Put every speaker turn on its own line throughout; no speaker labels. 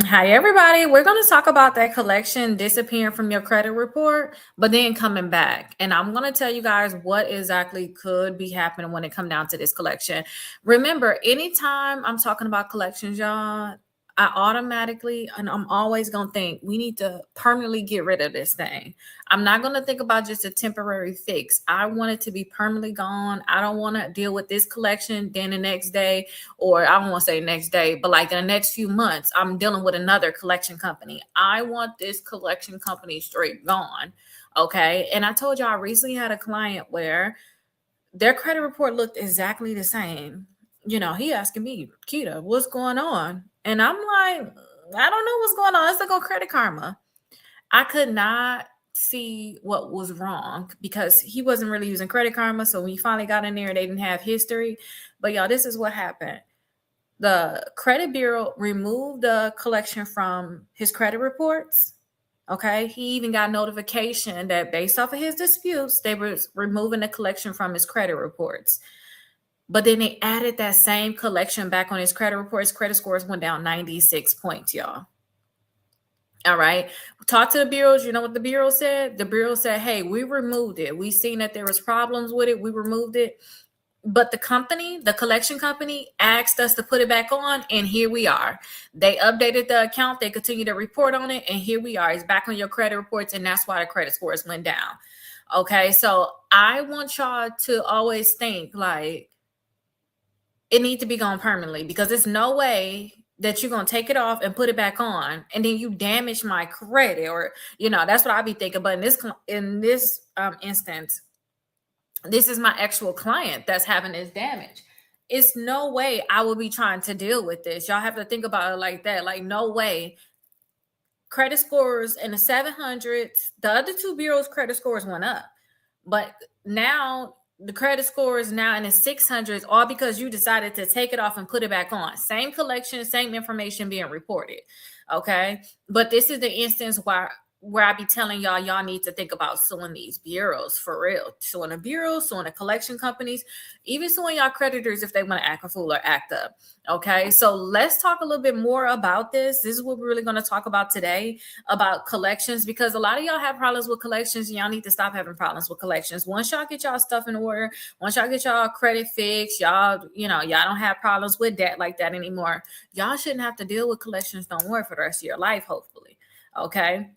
Hi, everybody. We're going to talk about that collection disappearing from your credit report, but then coming back. And I'm going to tell you guys what exactly could be happening when it come down to this collection. Remember, anytime I'm talking about collections, y'all, I automatically, and I'm always going to think we need to permanently get rid of this thing. I'm not going to think about just a temporary fix. I want it to be permanently gone. I don't want to deal with this collection. Then the next day, or I don't want to say next day, but like in the next few months, I'm dealing with another collection company. I want this collection company straight gone. Okay. And I told you I recently had a client where their credit report looked exactly the same. He asking me, Kita, what's going on? And I'm like, I don't know what's going on. Let's look on Credit Karma. I could not see what was wrong because he wasn't really using Credit Karma. So when he finally got in there, they didn't have history. But y'all, this is what happened. The credit bureau removed the collection from his credit reports. Okay. He even got notification that based off of his disputes, they were removing the collection from his credit reports. But then they added that same collection back on his credit reports. Credit scores went down 96 points, y'all. All right. Talk to the bureaus. You know what the bureau said? The bureau said, hey, we removed it. We seen that there was problems with it. We removed it. But the collection company asked us to put it back on, and here we are. They updated the account. They continue to report on it, and here we are. It's back on your credit reports, and that's why the credit scores went down. Okay, so I want y'all to always think like it needs to be gone permanently because there's no way that you're going to take it off and put it back on and then you damage my credit, or that's what I be thinking. But in this instance, this is my actual client that's having this damage. It's no way I will be trying to deal with this. Y'all have to think about it like that. Like, no way. Credit scores in the 700s, the other two bureaus' credit scores went up. But now the credit score is now in the 600s, all because you decided to take it off and put it back on. Same collection, same information being reported. Okay. But this is the instance where I be telling y'all need to think about suing these bureaus for real. Suing the bureaus, suing the collection companies, even suing y'all creditors if they want to act a fool or act up. Okay, so let's talk a little bit more about this. This is what we're really going to talk about today, about collections, because a lot of y'all have problems with collections and y'all need to stop having problems with collections. Once y'all get y'all stuff in order, once y'all get y'all credit fixed, y'all don't have problems with debt like that anymore. Y'all shouldn't have to deal with collections no more for the rest of your life, hopefully. Okay.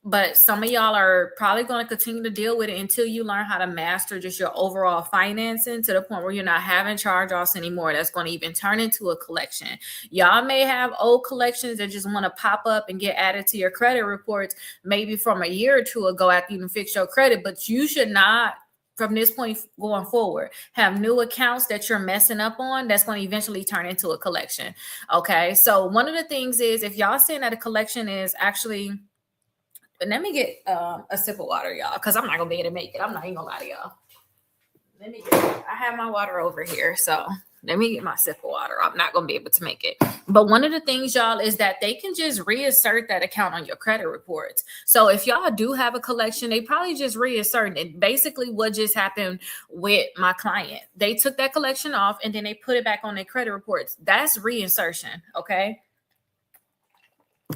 But some of y'all are probably going to continue to deal with it until you learn how to master just your overall financing to the point where you're not having charge-offs anymore. That's going to even turn into a collection. Y'all may have old collections that just want to pop up and get added to your credit reports, maybe from a year or two ago after you fix your credit, but you should not, from this point going forward, have new accounts that you're messing up on that's going to eventually turn into a collection. Okay, so one of the things is, if y'all saying that a collection is actually... But let me get a sip of water, y'all, because I'm not going to be able to make it. I'm not even going to lie to y'all. I have my water over here, so let me get my sip of water. I'm not going to be able to make it. But one of the things, y'all, is that they can just reassert that account on your credit reports. So if y'all do have a collection, they probably just reassert it. Basically, what just happened with my client, they took that collection off and then they put it back on their credit reports. That's reinsertion, okay?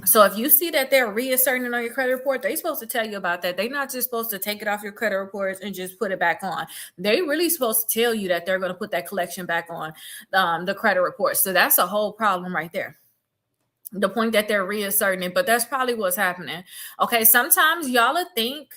So if you see that they're reasserting on your credit report, they're supposed to tell you about that. They're not just supposed to take it off your credit reports and just put it back on. They really supposed to tell you that they're going to put that collection back on the credit report. So that's a whole problem right there. The point that they're reasserting it, but that's probably what's happening. Okay, sometimes y'all think,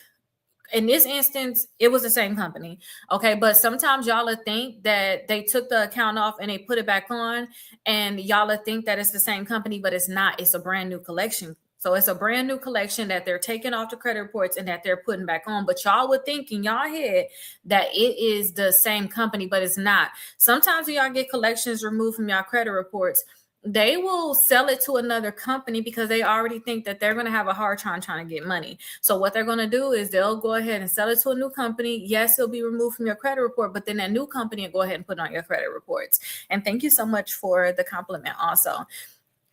in this instance, it was the same company. Okay. But sometimes y'all think that they took the account off and they put it back on, and y'all think that it's the same company, but it's not. It's a brand new collection. So it's a brand new collection that they're taking off the credit reports and that they're putting back on. But y'all would think in y'all head that it is the same company, but it's not. Sometimes when y'all get collections removed from y'all credit reports, they will sell it to another company because they already think that they're going to have a hard time trying to get money. So what they're going to do is they'll go ahead and sell it to a new company. Yes, it'll be removed from your credit report, but then that new company will go ahead and put it on your credit reports. And thank you so much for the compliment also.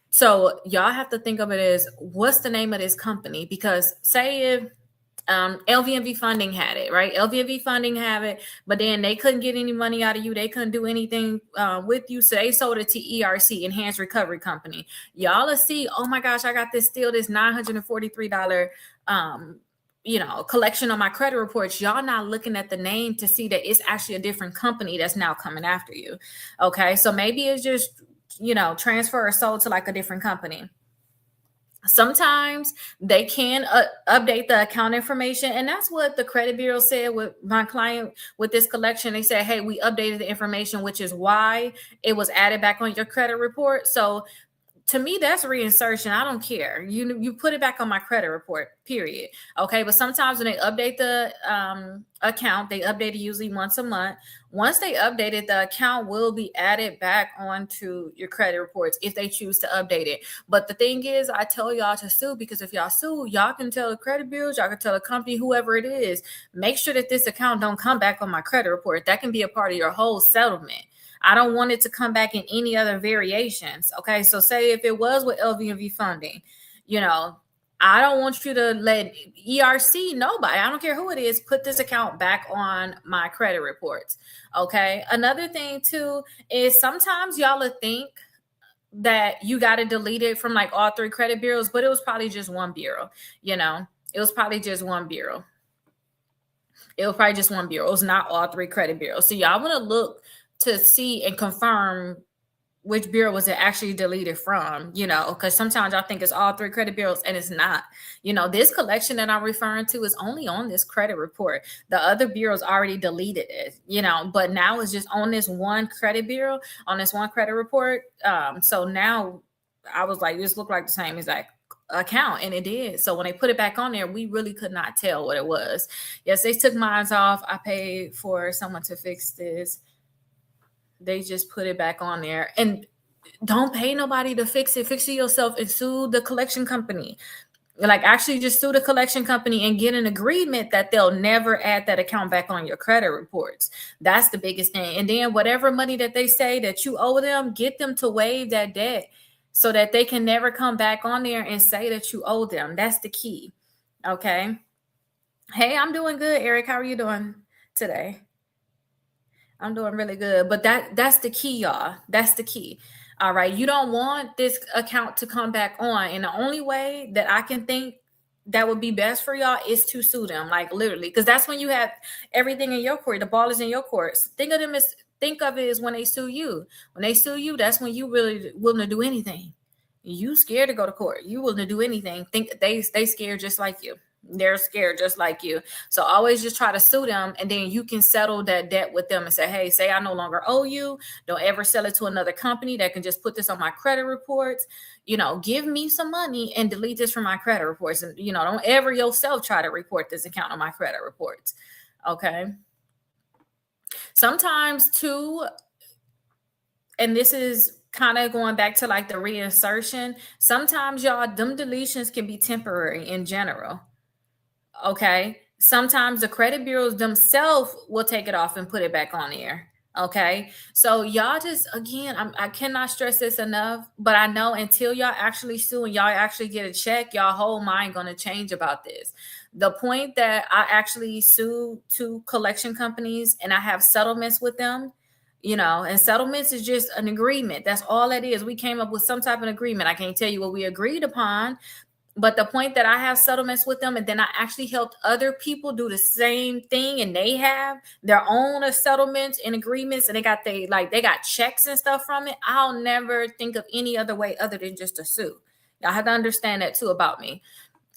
So y'all have to think of it as, what's the name of this company? Because say if LVMV funding had it, right? LVMV funding had it, but then they couldn't get any money out of you. They couldn't do anything with you. So they sold it to ERC, Enhanced Recovery Company. Y'all will see, oh my gosh, I got this $943 collection on my credit reports. Y'all not looking at the name to see that it's actually a different company that's now coming after you. Okay. So maybe it's just, transfer or sold to like a different company. Sometimes they can update the account information. And that's what the credit bureau said with my client with this collection. They said, hey, we updated the information, which is why it was added back on your credit report. So to me, that's reinsertion. I don't care. You put it back on my credit report, period. Okay. But sometimes when they update the account, they update it usually once a month. Once they update it, the account will be added back onto your credit reports if they choose to update it. But the thing is, I tell y'all to sue, because if y'all sue, y'all can tell the credit bureaus, y'all can tell the company, whoever it is, make sure that this account don't come back on my credit report. That can be a part of your whole settlement. I don't want it to come back in any other variations. Okay. So say if it was with LVMV funding, I don't want you to let ERC, nobody, I don't care who it is, put this account back on my credit reports. Okay. Another thing too is sometimes y'all will think that you got to delete it from like all three credit bureaus, but it was probably just one bureau. It was probably just one bureau. It was not all three credit bureaus. So y'all want to look to see and confirm which bureau was it actually deleted from, because sometimes I think it's all three credit bureaus and it's not. This collection that I'm referring to is only on this credit report. The other bureaus already deleted it, but now it's just on this one credit bureau, on this one credit report. So now I was like, this looked like the same exact account, and it did. So when they put it back on there, we really could not tell what it was. Yes, they took mine off. I paid for someone to fix this. They just put it back on there. And don't pay nobody to fix it. Fix it yourself and sue the collection company. Like actually just sue the collection company and get an agreement that they'll never add that account back on your credit reports. That's the biggest thing. And then whatever money that they say that you owe them, get them to waive that debt so that they can never come back on there and say that you owe them. That's the key. Okay. Hey, I'm doing good, Eric. How are you doing today? I'm doing really good. But that's the key, y'all. That's the key. All right. You don't want this account to come back on. And the only way that I can think that would be best for y'all is to sue them, like literally, because that's when you have everything in your court. The ball is in your courts. Think of it as when they sue you. When they sue you, that's when you really willing to do anything. You scared to go to court. You willing to do anything. Think they scared just like you. They're scared just like you. So always just try to sue them, and then you can settle that debt with them and say, hey, say I no longer owe you. Don't ever sell it to another company that can just put this on my credit reports. Give me some money and delete this from my credit reports. And, don't ever yourself try to report this account on my credit reports. Okay. Sometimes too, and this is kind of going back to like the reinsertion. Sometimes y'all, them deletions can be temporary in general. Okay. Sometimes the credit bureaus themselves will take it off and put it back on there. Okay. So y'all just, again, I cannot stress this enough, but I know until y'all actually sue and y'all actually get a check, y'all whole mind going to change about this. The point that I actually sue two collection companies and I have settlements with them, and settlements is just an agreement. That's all that is. We came up with some type of agreement. I can't tell you what we agreed upon, but the point that I have settlements with them, and then I actually helped other people do the same thing, and they have their own settlements and agreements, and they got checks and stuff from it. I'll never think of any other way other than just to sue. Y'all have to understand that too about me.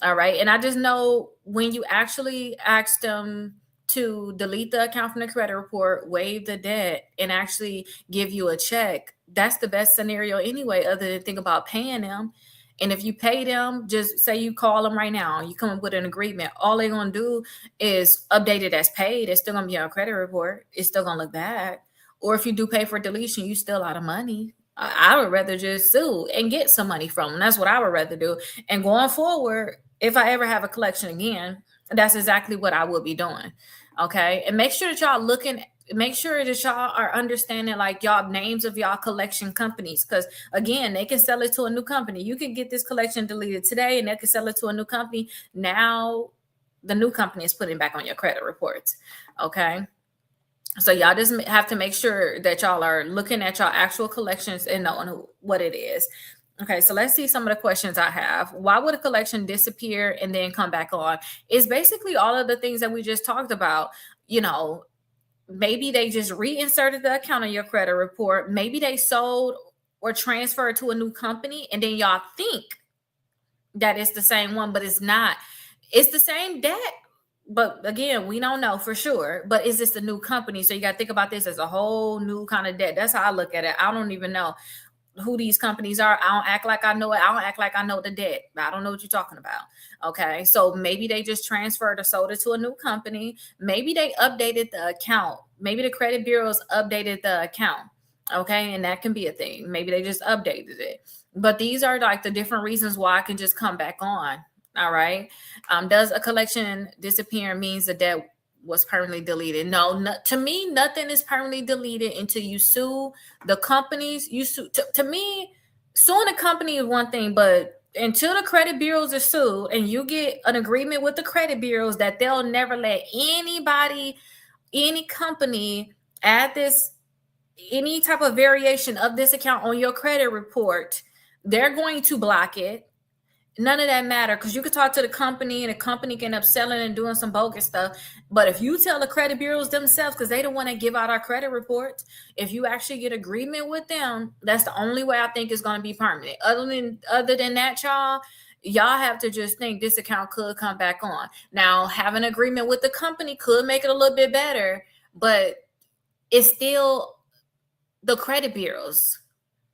All right. And I just know when you actually ask them to delete the account from the credit report, waive the debt, and actually give you a check, that's the best scenario anyway, other than think about paying them. And if you pay them, just say you call them right now, you come up with an agreement. All they're going to do is update it as paid. It's still going to be on a credit report. It's still going to look bad. Or if you do pay for deletion, you still out of money. I would rather just sue and get some money from them. That's what I would rather do. And going forward, if I ever have a collection again, that's exactly what I will be doing. Okay. And make sure that y'all are understanding like y'all names of y'all collection companies. Because again, they can sell it to a new company. You can get this collection deleted today and they can sell it to a new company. Now the new company is putting back on your credit reports. Okay. So y'all just have to make sure that y'all are looking at your actual collections and knowing what it is. Okay, so let's see some of the questions I have. Why would a collection disappear and then come back on? It's basically all of the things that we just talked about. You know, maybe they just reinserted the account on your credit report. Maybe they sold or transferred to a new company, and then y'all think that it's the same one, but it's not. It's the same debt, but again, we don't know for sure. But is this a new company? So you got to think about this as a whole new kind of debt. That's how I look at it. I don't even know who these companies are. I don't act like I know it. I don't act like I know the debt. I don't know what you're talking about. Okay. So maybe they just transferred or sold it to a new company. Maybe they updated the account. Maybe the credit bureaus updated the account. Okay. And that can be a thing. Maybe they just updated it. But these are like the different reasons why I can just come back on. All right. Does a collection disappear means the debt was permanently deleted? No, to me, nothing is permanently deleted until you sue the companies. You sue. To me, suing a company is one thing, but until the credit bureaus are sued and you get an agreement with the credit bureaus that they'll never let anybody, any company add this, any type of variation of this account on your credit report, they're going to block it. None of that matter, because you could talk to the company and the company can end up selling and doing some bogus stuff. But if you tell the credit bureaus themselves, because they don't want to give out our credit reports, if you actually get agreement with them, that's the only way I think it's going to be permanent. Other than that, y'all have to just think this account could come back on. Now, having an agreement with the company could make it a little bit better, but it's still the credit bureaus.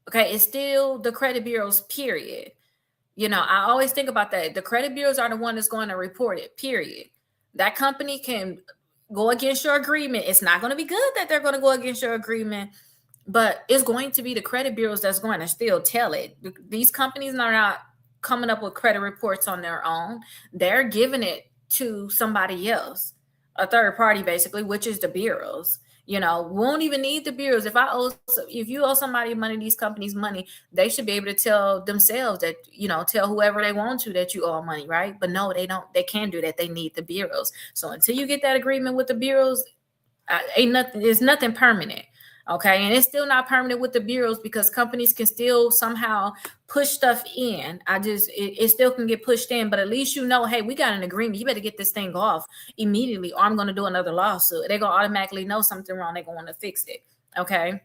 Okay, it's still the credit bureaus, period. You know, I always think about that. The credit bureaus are the one that's going to report it, period. That company can go against your agreement. It's not going to be good that they're going to go against your agreement, but it's going to be the credit bureaus that's going to still tell it. These companies are not coming up with credit reports on their own. They're giving it to somebody else, a third party, basically, which is the bureaus. You know, won't even need the bureaus. If you owe somebody money, these companies money, they should be able to tell themselves that, you know, tell whoever they want to that you owe money, right? But no, they don't. They can't do that. They need the bureaus. So until you get that agreement with the bureaus, there's nothing permanent. Okay. And it's still not permanent with the bureaus because companies can still somehow push stuff in. It still can get pushed in, but at least you know, hey, we got an agreement. You better get this thing off immediately or I'm going to do another lawsuit. They're going to automatically know something wrong. They're going to want to fix it. Okay.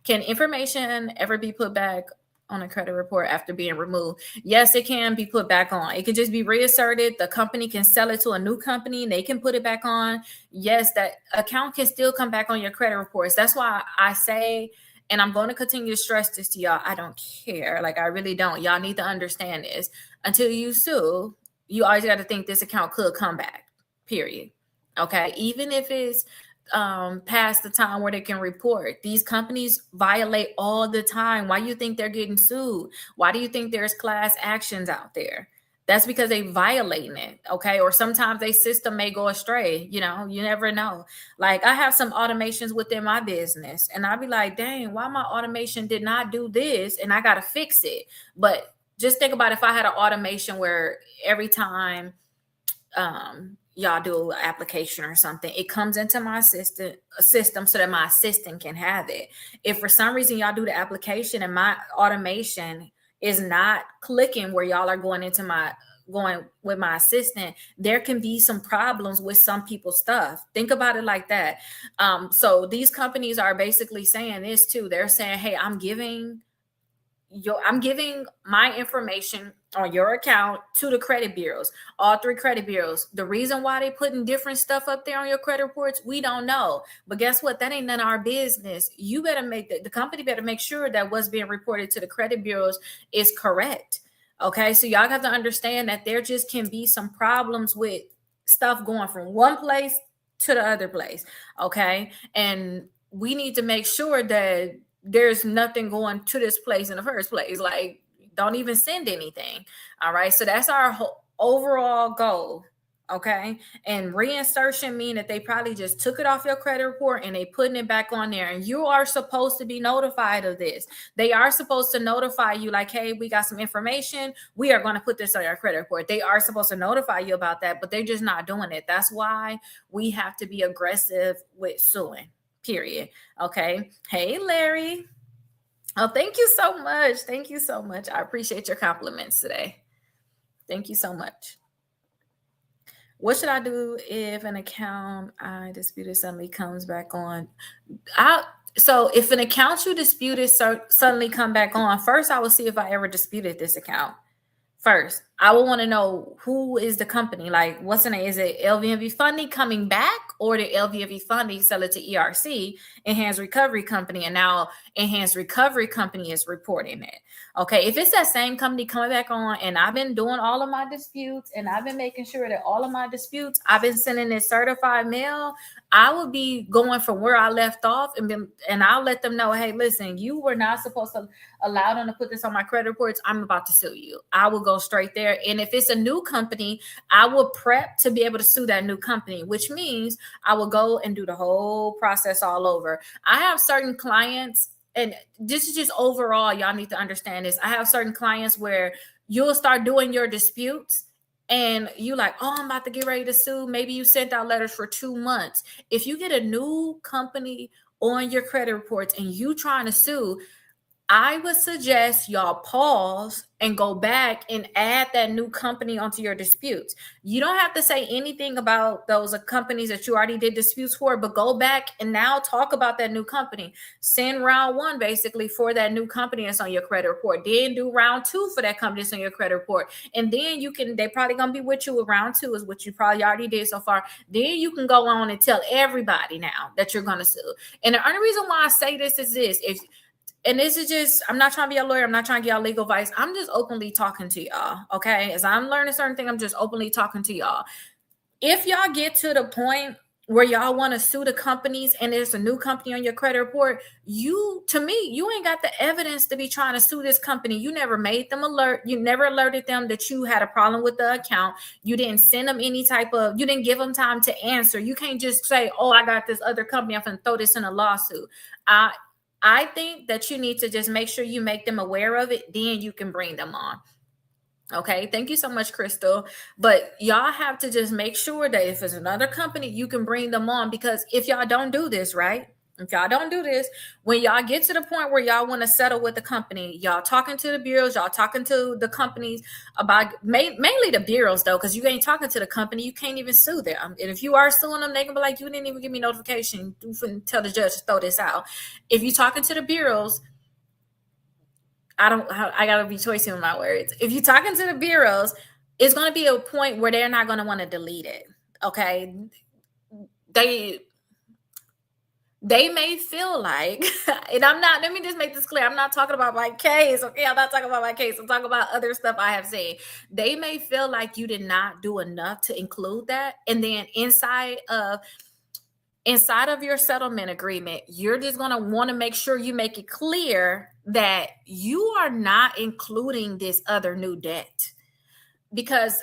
Can information ever be put back on a credit report after being removed? Yes, it can be put back on. It can just be reasserted. The company can sell it to a new company and they can put it back on. Yes, that account can still come back on your credit reports. That's why I say, and I'm going to continue to stress this to y'all, I don't care. Like, I really don't. Y'all need to understand this. Until you sue, you always got to think this account could come back, period. Okay. Even if it's past the time where they can report. These companies violate all the time. Why you think they're getting sued? Why do you think there's class actions out there? That's because they violating it, okay? Or sometimes their system may go astray. You know, you never know. Like I have some automations within my business, and I'll be like, dang, why my automation did not do this, and I got to fix it. But just think about if I had an automation where every time y'all do an application or something, it comes into my system so that my assistant can have it. If for some reason y'all do the application and my automation is not clicking where y'all are going with my assistant, there can be some problems with some people's stuff. Think about it like that. So these companies are basically saying this too. They're saying, hey, I'm giving my information on your account to the credit bureaus, all three credit bureaus. The reason why they putting different stuff up there on your credit reports, we don't know. But guess what? That ain't none of our business. You better the company better make sure that what's being reported to the credit bureaus is correct. Okay. So y'all have to understand that there just can be some problems with stuff going from one place to the other place. Okay. And we need to make sure that there's nothing going to this place in the first place. Like, don't even send anything. All right. So that's our overall goal. Okay. And reinsertion mean that they probably just took it off your credit report and they putting it back on there. And you are supposed to be notified of this. They are supposed to notify you like, hey, we got some information. We are going to put this on your credit report. They are supposed to notify you about that, but they're just not doing it. That's why we have to be aggressive with suing, period. Okay. Hey, Larry. Oh, thank you so much. Thank you so much. I appreciate your compliments today. Thank you so much. What should I do if an account I disputed suddenly comes back on? So if an account you disputed suddenly come back on, first I will see if I ever disputed this account. First, I will want to know who is the company. Like, what's the name? Is it LVMV Funding coming back, or did LVMV Funding sell it to ERC, Enhanced Recovery Company, and now Enhanced Recovery Company is reporting it? Okay, if it's that same company coming back on, and I've been doing all of my disputes, and I've been making sure that all of my disputes, I've been sending it certified mail, I will be going from where I left off, and I'll let them know, hey, listen, you were not supposed to allow them to put this on my credit reports. I'm about to sue you. I will go straight there. And if it's a new company, I will prep to be able to sue that new company, which means I will go and do the whole process all over. I have certain clients, and this is just overall, y'all need to understand this. I have certain clients where you'll start doing your disputes and you like, oh, I'm about to get ready to sue. Maybe you sent out letters for 2 months. If you get a new company on your credit reports and you trying to sue, I would suggest y'all pause and go back and add that new company onto your disputes. You don't have to say anything about those companies that you already did disputes for, but go back and now talk about that new company. Send round 1 basically for that new company that's on your credit report. Then do round 2 for that company that's on your credit report. And then they probably going to be with you with round 2 is what you probably already did so far. Then you can go on and tell everybody now that you're going to sue. And the only reason why I say this is this. And this is just, I'm not trying to be a lawyer. I'm not trying to get y'all legal advice. I'm just openly talking to y'all. Okay. As I'm learning certain things, I'm just openly talking to y'all. If y'all get to the point where y'all want to sue the companies and there's a new company on your credit report, you ain't got the evidence to be trying to sue this company. You never made them alert. You never alerted them that you had a problem with the account. You didn't send them you didn't give them time to answer. You can't just say, oh, I got this other company. I'm going to throw this in a lawsuit. I think that you need to just make sure you make them aware of it. Then you can bring them on. Okay. Thank you so much, Crystal. But y'all have to just make sure that if it's another company, you can bring them on, because if y'all don't do this, right? If y'all don't do this, when y'all get to the point where y'all want to settle with the company, y'all talking to the bureaus, y'all talking to the companies about mainly the bureaus though, because you ain't talking to the company, you can't even sue them. And if you are suing them, they can be like, you didn't even give me notification. You couldn't tell the judge to throw this out. If you're talking to the bureaus, I gotta be choosy with my words. If you're talking to the bureaus, it's going to be a point where they're not going to want to delete it. Okay. They may feel like, and let me just make this clear. I'm not talking about my case. Okay. I'm not talking about my case. I'm talking about other stuff I have seen. They may feel like you did not do enough to include that. And then inside of your settlement agreement, you're just going to want to make sure you make it clear that you are not including this other new debt, because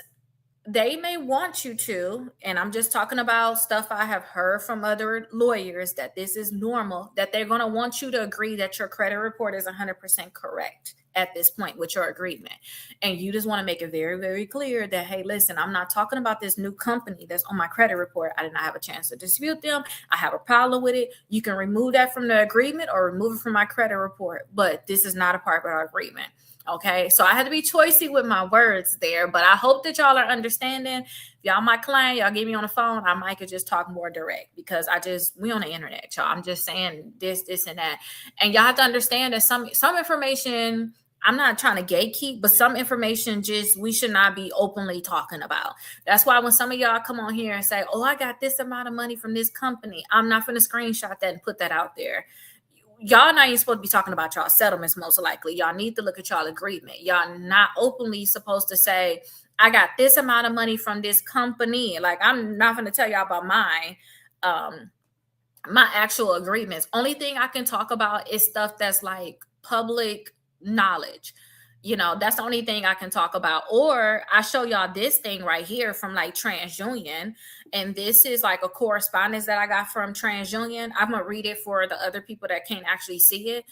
they may want you to, and I'm just talking about stuff I have heard from other lawyers, that this is normal, that they're going to want you to agree that your credit report is 100% correct at this point with your agreement. And you just want to make it very, very clear that, hey, listen, I'm not talking about this new company that's on my credit report. I did not have a chance to dispute them. I have a problem with it. You can remove that from the agreement or remove it from my credit report, but this is not a part of our agreement. Okay, so I had to be choosy with my words there, but I hope that y'all are understanding. If y'all my client, y'all get me on the phone, I might could just talk more direct, because we on the internet, y'all. I'm just saying this, and that. And y'all have to understand that some information, I'm not trying to gatekeep, but some information we should not be openly talking about. That's why when some of y'all come on here and say, oh, I got this amount of money from this company, I'm not going to screenshot that and put that out there. Y'all not even supposed to be talking about y'all settlements, most likely. Y'all need to look at y'all agreement. Y'all not openly supposed to say, I got this amount of money from this company. Like, I'm not going to tell y'all about my actual agreements. Only thing I can talk about is stuff that's like public knowledge. That's the only thing I can talk about. Or I show y'all this thing right here from like TransUnion. And this is like a correspondence that I got from TransUnion. I'm going to read it for the other people that can't actually see it.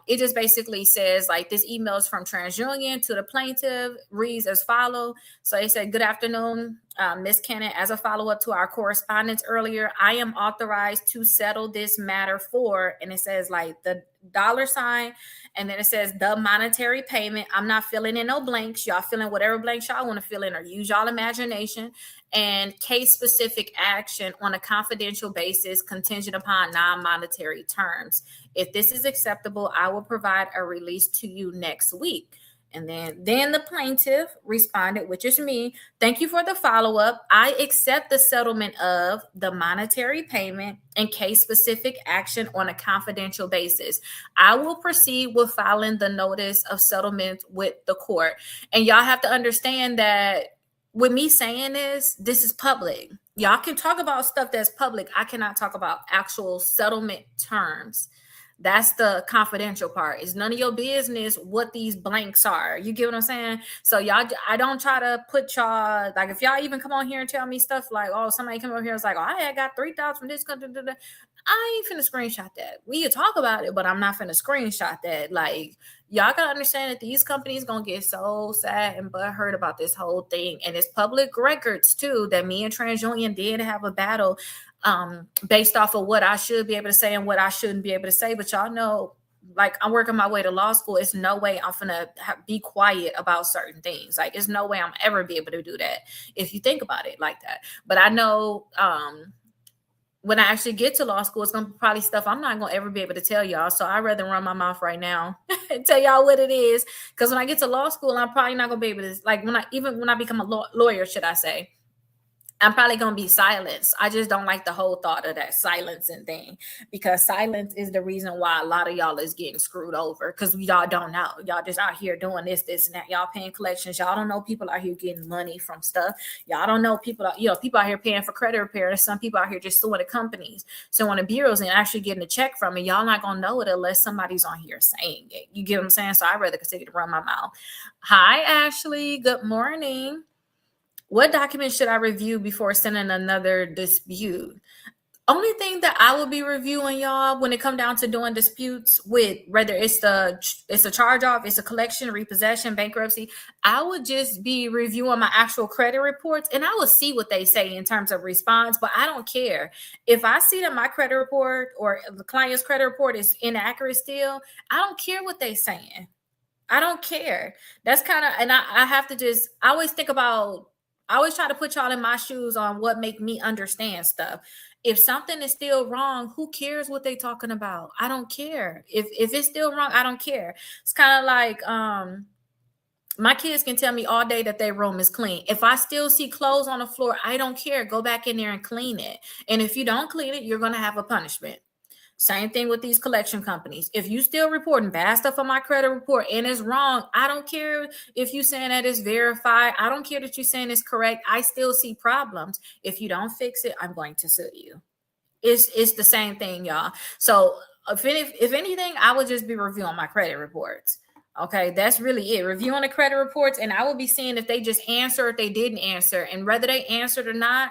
It just basically says like this email is from TransUnion to the plaintiff, reads as follow. So they said, good afternoon, Ms. Cannon. As a follow-up to our correspondence earlier, I am authorized to settle this matter for, and it says like the $, and then it says the monetary payment. I'm not filling in no blanks. Y'all fill in whatever blanks y'all want to fill in or use y'all imagination. And case-specific action on a confidential basis contingent upon non-monetary terms. If this is acceptable, I will provide a release to you next week. And then the plaintiff responded, which is me. Thank you for the follow-up. I accept the settlement of the monetary payment and case-specific action on a confidential basis. I will proceed with filing the notice of settlement with the court. And y'all have to understand that with me saying this is public. Y'all can talk about stuff that's public. I cannot talk about actual settlement terms. That's the confidential part. It's none of your business what these blanks are. You get what I'm saying? So y'all, I don't try to put y'all, like if y'all even come on here and tell me stuff like, oh, somebody come over here and is like, oh, I got 3,000 from this country. I ain't finna screenshot that. We can talk about it, but I'm not finna screenshot that. Like, y'all gotta understand that these companies gonna get so sad and butthurt about this whole thing. And it's public records too that me and TransUnion did have a battle based off of what I should be able to say and what I shouldn't be able to say. But y'all know, like, I'm working my way to law school. It's no way I'm gonna be quiet about certain things. Like, it's no way I'm ever be able to do that if you think about it like that. But I know when I actually get to law school, it's gonna be probably stuff I'm not gonna ever be able to tell y'all. So I'd rather run my mouth right now and tell y'all what it is. Because when I get to law school, I'm probably not gonna be able to, like, when I become a lawyer, should I say, I'm probably going to be silenced. I just don't like the whole thought of that silencing thing, because silence is the reason why a lot of y'all is getting screwed over, because y'all don't know. Y'all just out here doing this, and that. Y'all paying collections. Y'all don't know people out here getting money from stuff. Y'all don't know people, people out here paying for credit repair. And some people out here just suing the companies, suing the bureaus and actually getting a check from it. Y'all not going to know it unless somebody's on here saying it. You get what I'm saying? So I'd rather continue to run my mouth. Hi, Ashley. Good morning. What documents should I review before sending another dispute? Only thing that I will be reviewing, y'all, when it come down to doing disputes with, whether it's a charge off, it's a collection, repossession, bankruptcy, I would just be reviewing my actual credit reports, and I will see what they say in terms of response. But I don't care if I see that my credit report or the client's credit report is inaccurate still. I don't care what they saying. I don't care. That's kind of, and I have to just, I always try to put y'all in my shoes on what make me understand stuff. If something is still wrong, who cares what they talking about? I don't care. If it's still wrong, I don't care. It's kind of like my kids can tell me all day that their room is clean. If I still see clothes on the floor, I don't care. Go back in there and clean it. And if you don't clean it, you're going to have a punishment. Same thing with these collection companies. If you still reporting bad stuff on my credit report and it's wrong, I don't care if you saying that it's verified. I don't care that you're saying it's correct. I still see problems. If you don't fix it, I'm going to sue you. It's the same thing, y'all. So if anything, I would just be reviewing my credit reports. Okay, that's really it. Reviewing the credit reports, and I will be seeing if they just answer, if they didn't answer, and whether they answered or not,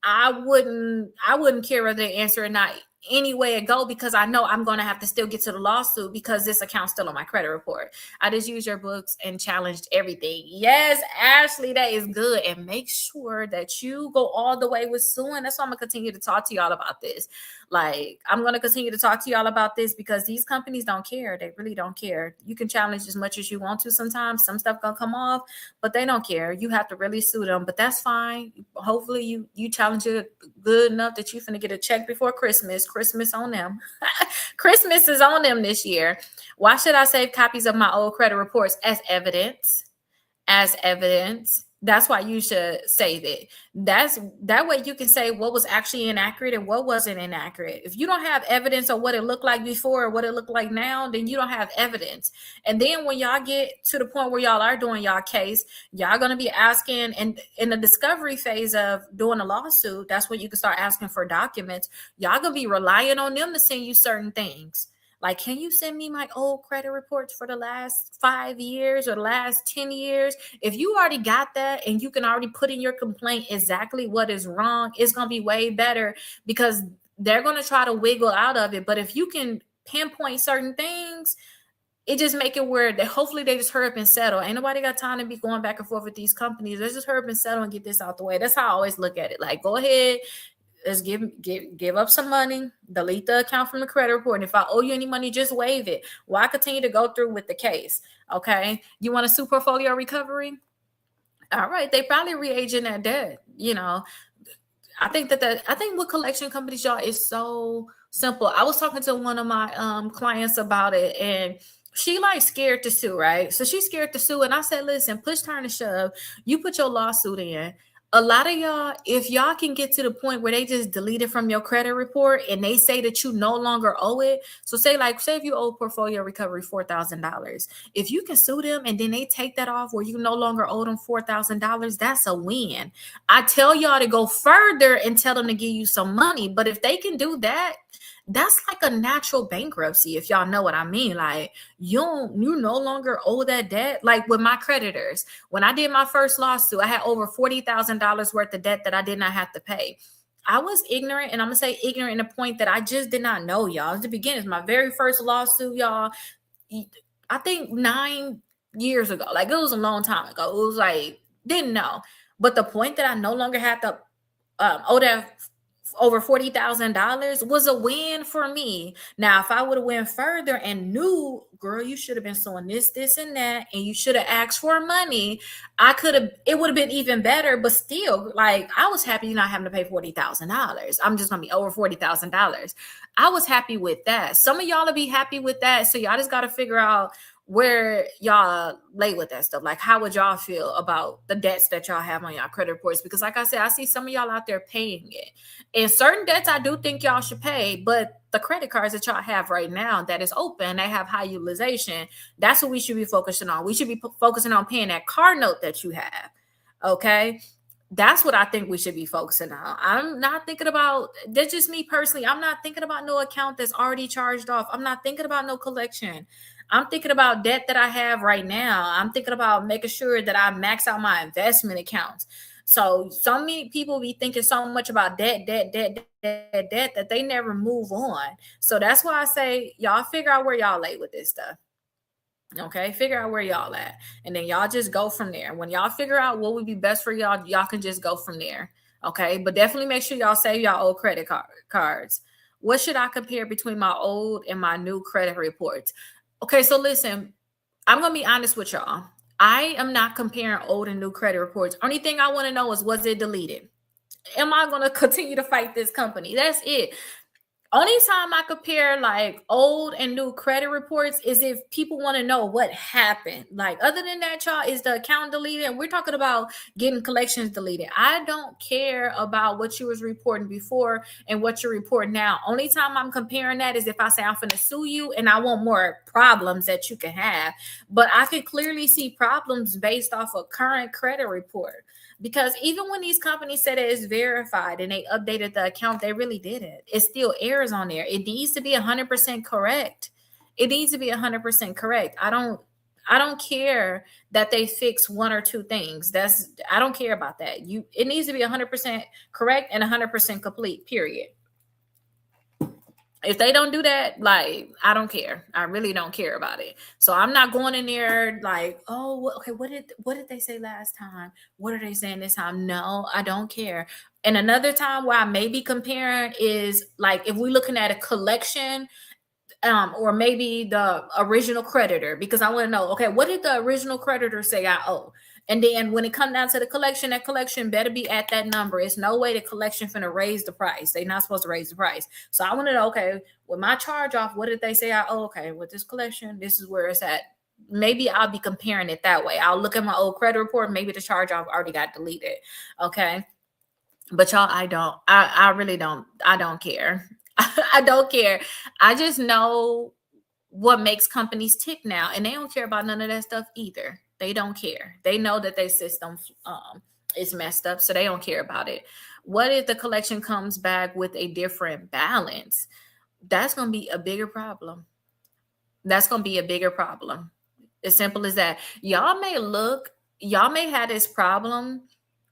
I wouldn't care whether they answer or not. Any way it go, because I know I'm going to have to still get to the lawsuit because this account's still on my credit report. I just used your books and challenged everything. Yes, Ashley, that is good. And make sure that you go all the way with suing. That's why I'm going to continue to talk to y'all about this. Like, I'm going to continue to talk to y'all about this because these companies don't care. They really don't care. You can challenge as much as you want to sometimes. Some stuff going to come off, but they don't care. You have to really sue them, but that's fine. Hopefully you challenge it good enough that you're going to get a check before Christmas. Christmas on them. Christmas is on them this year. Why should I save copies of my old credit reports? As evidence. As evidence. That's why you should save it. That way you can say what was actually inaccurate and what wasn't inaccurate. If you don't have evidence of what it looked like before or what it looked like now, then you don't have evidence. And then when y'all get to the point where y'all are doing y'all case, y'all going to be asking, and in the discovery phase of doing a lawsuit, that's when you can start asking for documents. Y'all going to be relying on them to send you certain things. Like, can you send me my old credit reports for the last 5 years or the last 10 years? If you already got that and you can already put in your complaint exactly what is wrong, it's going to be way better because they're going to try to wiggle out of it. But if you can pinpoint certain things, it just make it where that hopefully they just hurry up and settle. Ain't nobody got time to be going back and forth with these companies. Let's just hurry up and settle and get this out the way. That's how I always look at it. Like, go ahead, let's give up some money, delete the account from the credit report. And if I owe you any money, just waive it. Why continue to go through with the case? Okay. You want to sue portfolio recovery? All right. They probably re-aging that debt. I think with collection companies, y'all, is so simple. I was talking to one of my clients about it, and she like scared to sue, right? So she's scared to sue, and I said, listen, push, turn, and shove. You put your lawsuit in. A lot of y'all, if y'all can get to the point where they just delete it from your credit report and they say that you no longer owe it. So say if you owe portfolio recovery $4,000, if you can sue them and then they take that off where you no longer owe them $4,000, that's a win. I tell y'all to go further and tell them to give you some money. But if they can do that, that's like a natural bankruptcy, if y'all know what I mean. Like, you no longer owe that debt. Like with my creditors, when I did my first lawsuit, I had over $40,000 worth of debt that I did not have to pay. I was ignorant, and I'm gonna say ignorant in the point that I just did not know, y'all. At the beginning, it's my very first lawsuit, y'all. I think 9 years ago, like it was a long time ago. It was like, didn't know. But the point that I no longer had to owe that over $40,000 was a win for me. Now, if I would have went further and knew, girl, you should have been suing this, and that, and you should have asked for money, it would have been even better. But still, like, I was happy not having to pay $40,000. I'm just gonna be over $40,000. I was happy with that. Some of y'all will be happy with that. So y'all just got to figure out where y'all lay with that stuff. Like, how would y'all feel about the debts that y'all have on y'all credit reports? Because like I said, I see some of y'all out there paying it. And certain debts I do think y'all should pay, but the credit cards that y'all have right now that is open, they have high utilization. That's what we should be focusing on. We should be focusing on paying that car note that you have. Okay. That's what I think we should be focusing on. I'm not thinking about, that's just me personally. I'm not thinking about no account that's already charged off. I'm not thinking about no collection. I'm thinking about debt that I have right now. I'm thinking about making sure that I max out my investment accounts. So many people be thinking so much about debt that they never move on. So that's why I say, y'all figure out where y'all lay with this stuff. Okay, figure out where y'all at, and then y'all just go from there. When y'all figure out what would be best for y'all can just go from there. Okay, but definitely make sure y'all save y'all old credit cards. What should I compare between my old and my new credit reports? Okay, so listen, I'm gonna be honest with y'all. I am not comparing old and new credit reports. Only thing I want to know is, was it deleted? Am I gonna continue to fight this company? That's it. Only time I compare like old and new credit reports is if people want to know what happened. Like, other than that, y'all, is the account deleted? And we're talking about getting collections deleted. I don't care about what you was reporting before and what you're reporting now. Only time I'm comparing that is if I say I'm going to sue you and I want more problems that you can have. But I can clearly see problems based off a current credit report. Because even when these companies said it is verified and they updated the account, they really did it. It still errors on there. It needs to be 100% correct. It needs to be 100% correct. I don't care that they fix one or two things. I don't care about that. It needs to be 100% correct and 100% complete, period. If they don't do that, like, I don't care. I really don't care about it. So I'm not going in there like, oh, okay, what did they say last time? What are they saying this time? No, I don't care. And another time where I may be comparing is like if we're looking at a collection, or maybe the original creditor, because I want to know, okay, what did the original creditor say I owe? And then when it comes down to the collection, that collection better be at that number. It's no way the collection finna raise the price. They're not supposed to raise the price. So I want to know, okay, with my charge off, what did they say I owe? Okay, with this collection, this is where it's at. Maybe I'll be comparing it that way. I'll look at my old credit report. Maybe the charge off already got deleted. Okay. But y'all, I really don't. I don't care. I don't care. I just know what makes companies tick now, and they don't care about none of that stuff either. They don't care. They know that their system is messed up, so they don't care about it. What if the collection comes back with a different balance? That's going to be a bigger problem. That's going to be a bigger problem. As simple as that. Y'all may have this problem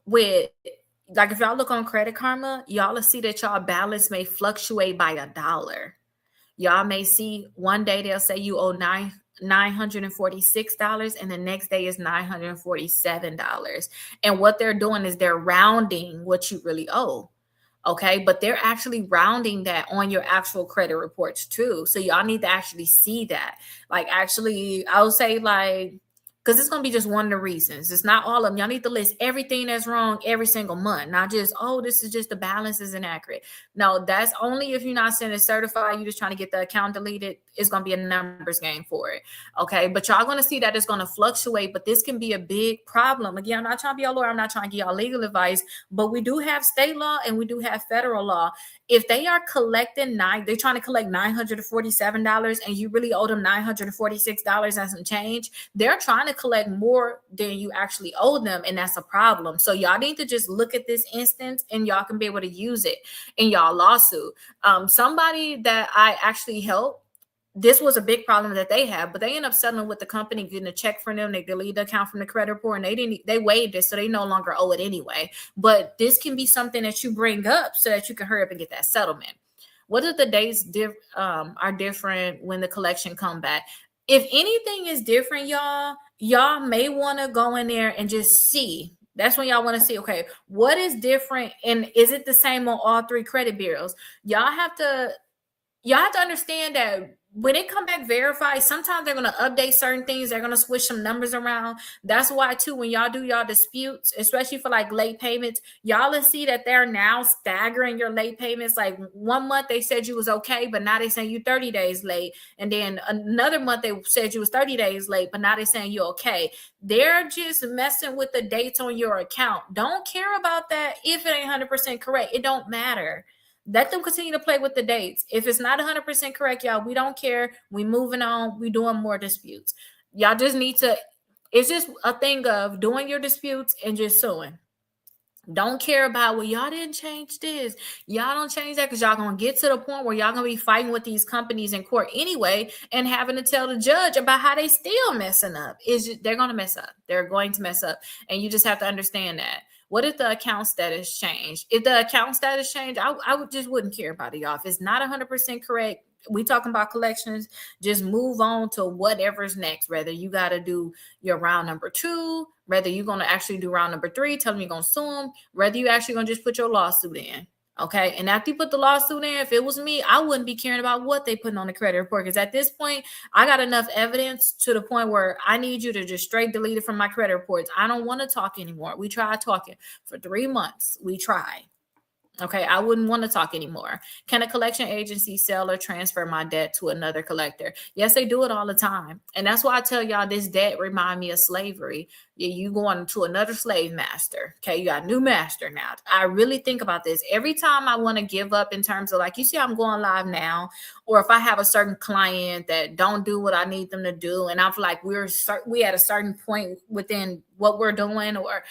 with, like, if y'all look on Credit Karma, y'all will see that y'all balance may fluctuate by $1. Y'all may see one day they'll say you owe $946, and the next day is $947. And what they're doing is they're rounding what you really owe. Okay, but they're actually rounding that on your actual credit reports too. So y'all need to actually see that. Like, actually, I would say, like, because it's gonna be just one of the reasons. It's not all of them. Y'all need to list everything that's wrong every single month, not just, oh, this is just the balance is inaccurate. No, that's only if you're not sending certified, you're just trying to get the account deleted. It's gonna be a numbers game for it. Okay, but y'all gonna see that it's gonna fluctuate, but this can be a big problem. Again, I'm not trying to be a lawyer, I'm not trying to give y'all legal advice, but we do have state law and we do have federal law. If they are collecting they're trying to collect $947 and you really owe them $946 and some change, they're trying to collect more than you actually owe them, and that's a problem. So y'all need to just look at this instance and y'all can be able to use it in y'all lawsuit. Somebody that I actually helped, this was a big problem that they had, but they end up settling with the company, getting a check from them. They delete the account from the credit report, and they waived it, so they no longer owe it anyway. But this can be something that you bring up so that you can hurry up and get that settlement. What if the dates are different when the collection come back? If anything is different, y'all may want to go in there and just see. That's when y'all want to see, okay, what is different, and is it the same on all three credit bureaus? Y'all have to understand that when they come back verified, sometimes they're going to update certain things. They're going to switch some numbers around. That's why, too, when y'all do y'all disputes, especially for like late payments, y'all will see that they're now staggering your late payments. Like 1 month they said you was okay, but now they saying you 30 days late. And then another month they said you was 30 days late, but now they're saying you're okay. They're just messing with the dates on your account. Don't care about that if it ain't 100% correct. It don't matter. Let them continue to play with the dates. If it's not 100% correct, y'all, we don't care. We moving on. We doing more disputes. Y'all just need to, it's just a thing of doing your disputes and just suing. Don't care about, well, y'all didn't change this. Y'all don't change that, because y'all going to get to the point where y'all going to be fighting with these companies in court anyway and having to tell the judge about how they still messing up. They're going to mess up. They're going to mess up. And you just have to understand that. What if the account status changed? If the account status changed, I wouldn't care about it, y'all. If it's not 100% correct, we talking about collections, just move on to whatever's next. Whether you got to do your round number 2, whether you're going to actually do round number 3, tell them you're going to sue them, whether you actually going to just put your lawsuit in. Okay. And after you put the lawsuit in, if it was me, I wouldn't be caring about what they putting on the credit report. Because at this point, I got enough evidence to the point where I need you to just straight delete it from my credit reports. I don't want to talk anymore. We tried talking for 3 months. We tried. Okay, I wouldn't want to talk anymore. Can a collection agency sell or transfer my debt to another collector? Yes, they do it all the time. And that's why I tell y'all, this debt remind me of slavery. You going to another slave master. Okay, you got a new master now. I really think about this. Every time I want to give up in terms of, like, you see I'm going live now, or if I have a certain client that don't do what I need them to do, and I'm like, we at a certain point within what we're doing, or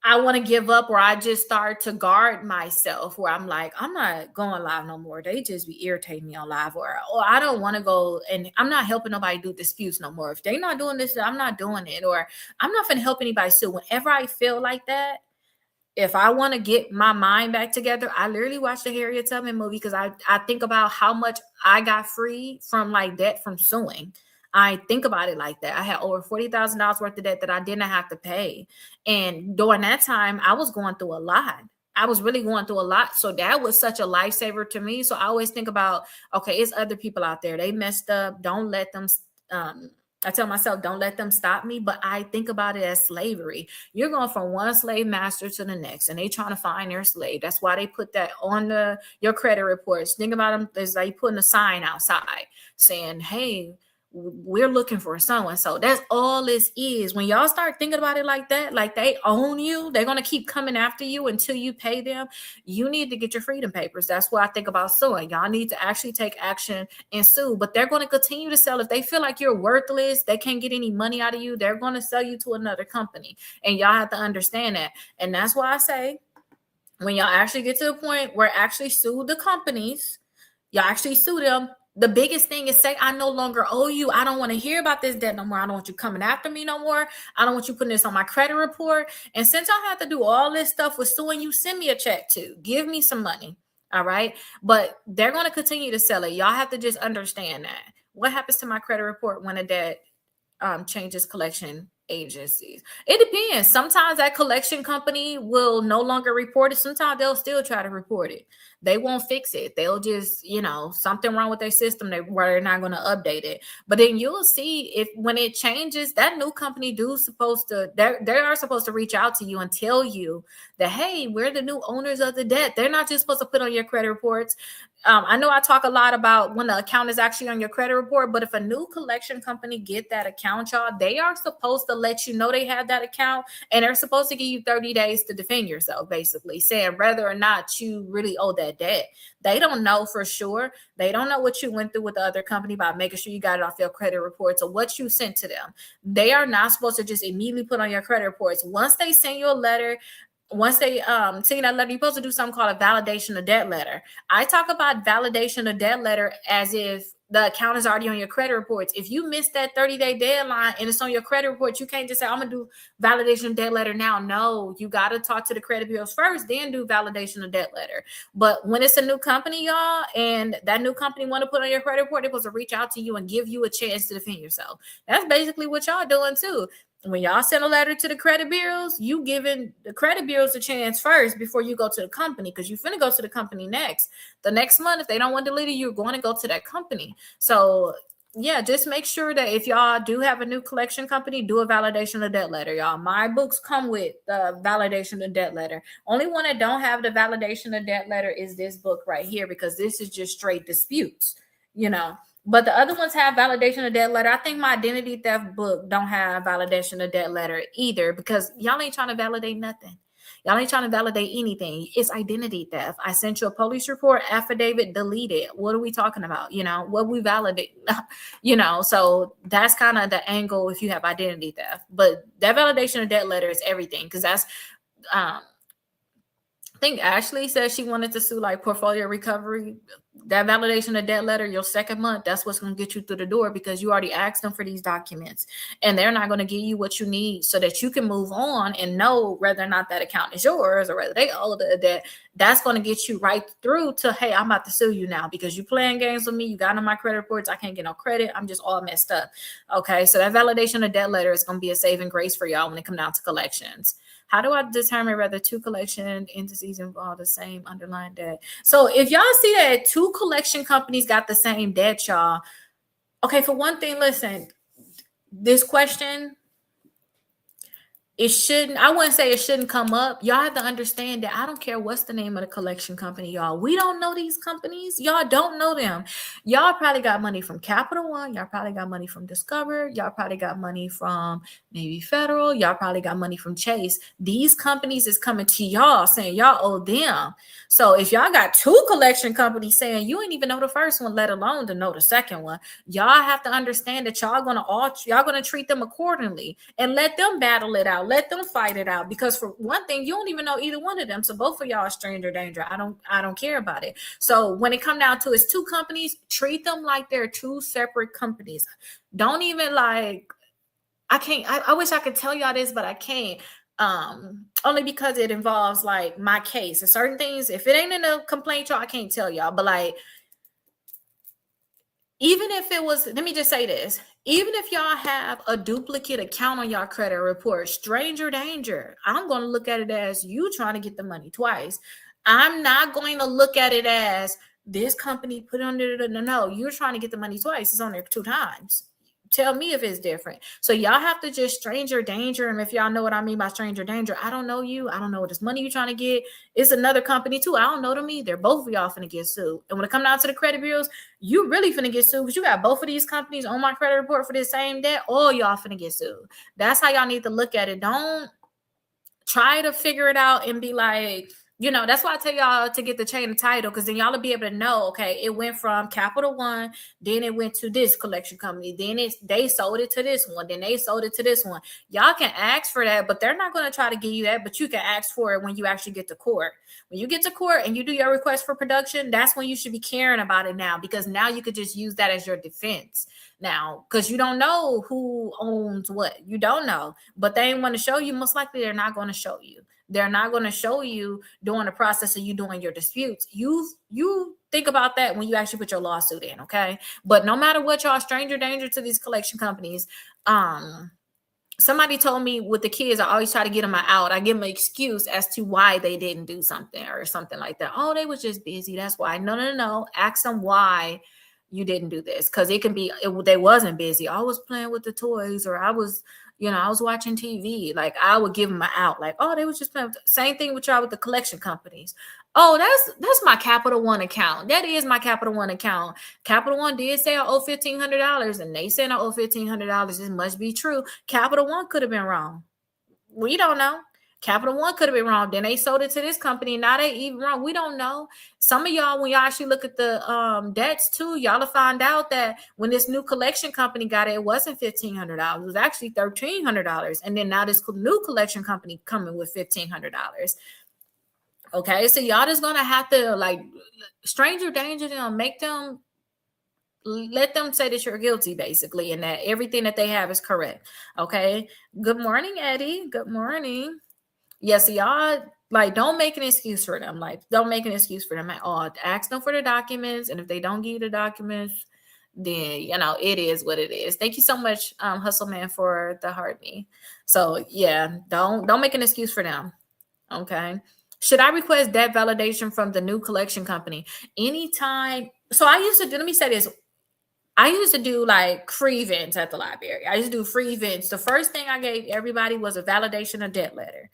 I want to give up, or I just start to guard myself, where I'm like, I'm not going live no more. They just be irritating me on live, or I don't want to go, and I'm not helping nobody do disputes no more. If they're not doing this, I'm not doing it, or I'm not going to help anybody sue. Whenever I feel like that, if I want to get my mind back together, I literally watch the Harriet Tubman movie, because I think about how much I got free from like debt from suing. I think about it like that. I had over $40,000 worth of debt that I didn't have to pay. And during that time, I was going through a lot. I was really going through a lot. So that was such a lifesaver to me. So I always think about, okay, it's other people out there. They messed up. Don't let them, I tell myself, don't let them stop me. But I think about it as slavery. You're going from one slave master to the next, and they trying to find their slave. That's why they put that on your credit reports. Think about them. It's like putting a sign outside saying, hey, we're looking for someone. So that's all this is. When y'all start thinking about it like that, like they own you, they're going to keep coming after you until you pay them. You need to get your freedom papers. That's what I think about suing. Y'all need to actually take action and sue, but they're going to continue to sell. If they feel like you're worthless, they can't get any money out of you, they're going to sell you to another company. And y'all have to understand that. And that's why I say, when y'all actually get to the point where actually sue the companies, y'all actually sue them, The biggest thing is say, I no longer owe you. I don't want to hear about this debt no more. I don't want you coming after me no more. I don't want you putting this on my credit report. And since I have to do all this stuff with suing you, send me a check too. Give me some money. All right. But they're going to continue to sell it. Y'all have to just understand that. What happens to my credit report when a debt changes collection agencies? It depends. Sometimes that collection company will no longer report it. Sometimes they'll still try to report it. They won't fix it. They'll just, something wrong with their system where they're not going to update it. But then you'll see if when it changes, that new company they are supposed to reach out to you and tell you that, hey, we're the new owners of the debt. They're not just supposed to put on your credit reports. I know I talk a lot about when the account is actually on your credit report, but if a new collection company get that account, y'all, they are supposed to let you know they have that account, and they're supposed to give you 30 days to defend yourself, basically saying whether or not you really owe that debt. They don't know for sure. They don't know what you went through with the other company about making sure you got it off your credit reports or what you sent to them. They are not supposed to just immediately put on your credit reports. Once they send you a letter, once they send you that letter, you're supposed to do something called a validation of debt letter. I talk about validation of debt letter as if the account is already on your credit reports. If you miss that 30-day deadline and it's on your credit report, you can't just say, I'm going to do validation of debt letter now. No, you got to talk to the credit bureaus first, then do validation of debt letter. But when it's a new company, y'all, and that new company want to put on your credit report, they're supposed to reach out to you and give you a chance to defend yourself. That's basically what y'all doing too. When y'all send a letter to the credit bureaus, you giving the credit bureaus a chance first before you go to the company, because you're finna go to the company next. The next month, if they don't want to delete it, you're going to go to that company. So yeah, just make sure that if y'all do have a new collection company, do a validation of debt letter, y'all. My books come with the validation of debt letter. Only one that don't have the validation of debt letter is this book right here, because this is just straight disputes, But the other ones have validation of debt letter. I think my identity theft book don't have validation of debt letter either, because y'all ain't trying to validate nothing. Y'all ain't trying to validate anything. It's identity theft. I sent you a police report, affidavit, delete it. What are we talking about? What we validate, so that's kind of the angle if you have identity theft. But that validation of debt letter is everything, because that's, I think Ashley said she wanted to sue like portfolio recovery. That validation of debt letter, your second month, that's what's going to get you through the door, because you already asked them for these documents, and they're not going to give you what you need so that you can move on and know whether or not that account is yours or whether they owe the debt. That's going to get you right through to, hey, I'm about to sue you now because you playing games with me. You got on my credit reports. I can't get no credit. I'm just all messed up. Okay, so that validation of debt letter is going to be a saving grace for y'all when it comes down to collections. How do I determine whether two collection entities involve the same underlying debt? So if y'all see that two collection companies got the same debt, y'all, okay, for one thing, listen, this question, I wouldn't say it shouldn't come up. Y'all have to understand that I don't care what's the name of the collection company, y'all. We don't know these companies. Y'all don't know them. Y'all probably got money from Capital One. Y'all probably got money from Discover. Y'all probably got money from Navy Federal. Y'all probably got money from Chase. These companies is coming to y'all saying y'all owe them. So if y'all got two collection companies saying you ain't even know the first one, let alone to know the second one, y'all have to understand that y'all gonna treat them accordingly and let them battle it out. Let them fight it out, because for one thing, you don't even know either one of them. So both of y'all are stranger danger. I don't care about it. So when it come down to it's two companies, treat them like they're two separate companies. Don't even I wish I could tell y'all this, but I can't. Only because it involves like my case and certain things. If it ain't in a complaint, y'all, I can't tell y'all. But even if it was, let me just say this. Even if y'all have a duplicate account on y'all credit report, stranger danger. I'm going to look at it as you trying to get the money twice. I'm not going to look at it as this company put on there. No, you're trying to get the money twice. It's on there 2 times. Tell me if it's different. So y'all have to just stranger danger. And if y'all know what I mean by stranger danger, I don't know you. I don't know what this money you're trying to get. It's another company too. I don't know them either. Both of y'all finna get sued. And when it comes down to the credit bureaus, you really finna get sued because you got both of these companies on my credit report for the same debt. All y'all finna get sued. That's how y'all need to look at it. Don't try to figure it out and be like, That's why I tell y'all to get the chain of title, because then y'all will be able to know, okay, it went from Capital One, then it went to this collection company, then they sold it to this one, then they sold it to this one. Y'all can ask for that, but they're not going to try to give you that, but you can ask for it when you actually get to court. When you get to court and you do your request for production, that's when you should be caring about it now, because now you could just use that as your defense now, because you don't know who owns what. You don't know, but they ain't want to show you. Most likely they're not going to show you. They're not going to show you during the process of you doing your disputes. You think about that when you actually put your lawsuit in, okay? But no matter what, y'all, stranger danger to these collection companies. Somebody told me with the kids, I always try to get them out. I give them an excuse as to why they didn't do something or something like that. Oh, they was just busy. That's why. No. Ask them why you didn't do this, because it can be they wasn't busy. I was playing with the toys, or I was watching TV. Like, I would give them an out. Like, oh, they was just playing. Same thing with y'all with the collection companies. Oh, that's my Capital One account. That is my Capital One account. Capital One did say I owe $1,500, and they said I owe $1,500. It must be true. Capital One could have been wrong. We don't know. Capital One could have been wrong. Then they sold it to this company. Now they even wrong. We don't know. Some of y'all, when y'all actually look at the debts too, y'all will find out that when this new collection company got it, it wasn't $1,500. It was actually $1,300. And then now this new collection company coming with $1,500. Okay, so y'all just gonna have to, like, stranger danger them, let them say that you're guilty, basically, and that everything that they have is correct. Okay. Good morning, Eddie. Good morning. Yes, y'all, like, don't make an excuse for them. Like, don't make an excuse for them at all. Ask them for the documents, and if they don't give you the documents, then it is what it is. Thank you so much, Hustle Man, for the heart me. So yeah, don't make an excuse for them. Okay. Should I request debt validation from the new collection company anytime? So let me say this. I used to do like free events at the library. I used to do free events. The first thing I gave everybody was a validation of debt letter.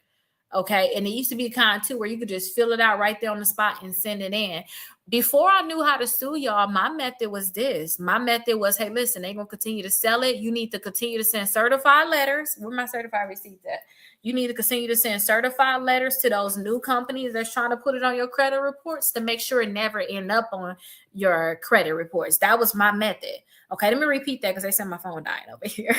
Okay. And it used to be kind too, where you could just fill it out right there on the spot and send it in. Before I knew how to sue y'all, my method was this. My method was, hey, listen, they're going to continue to sell it. You need to continue to send certified letters. Where my certified receipts at? You need to continue to send certified letters to those new companies that's trying to put it on your credit reports to make sure it never end up on your credit reports. That was my method. Okay, let me repeat that because they said my phone dying over here.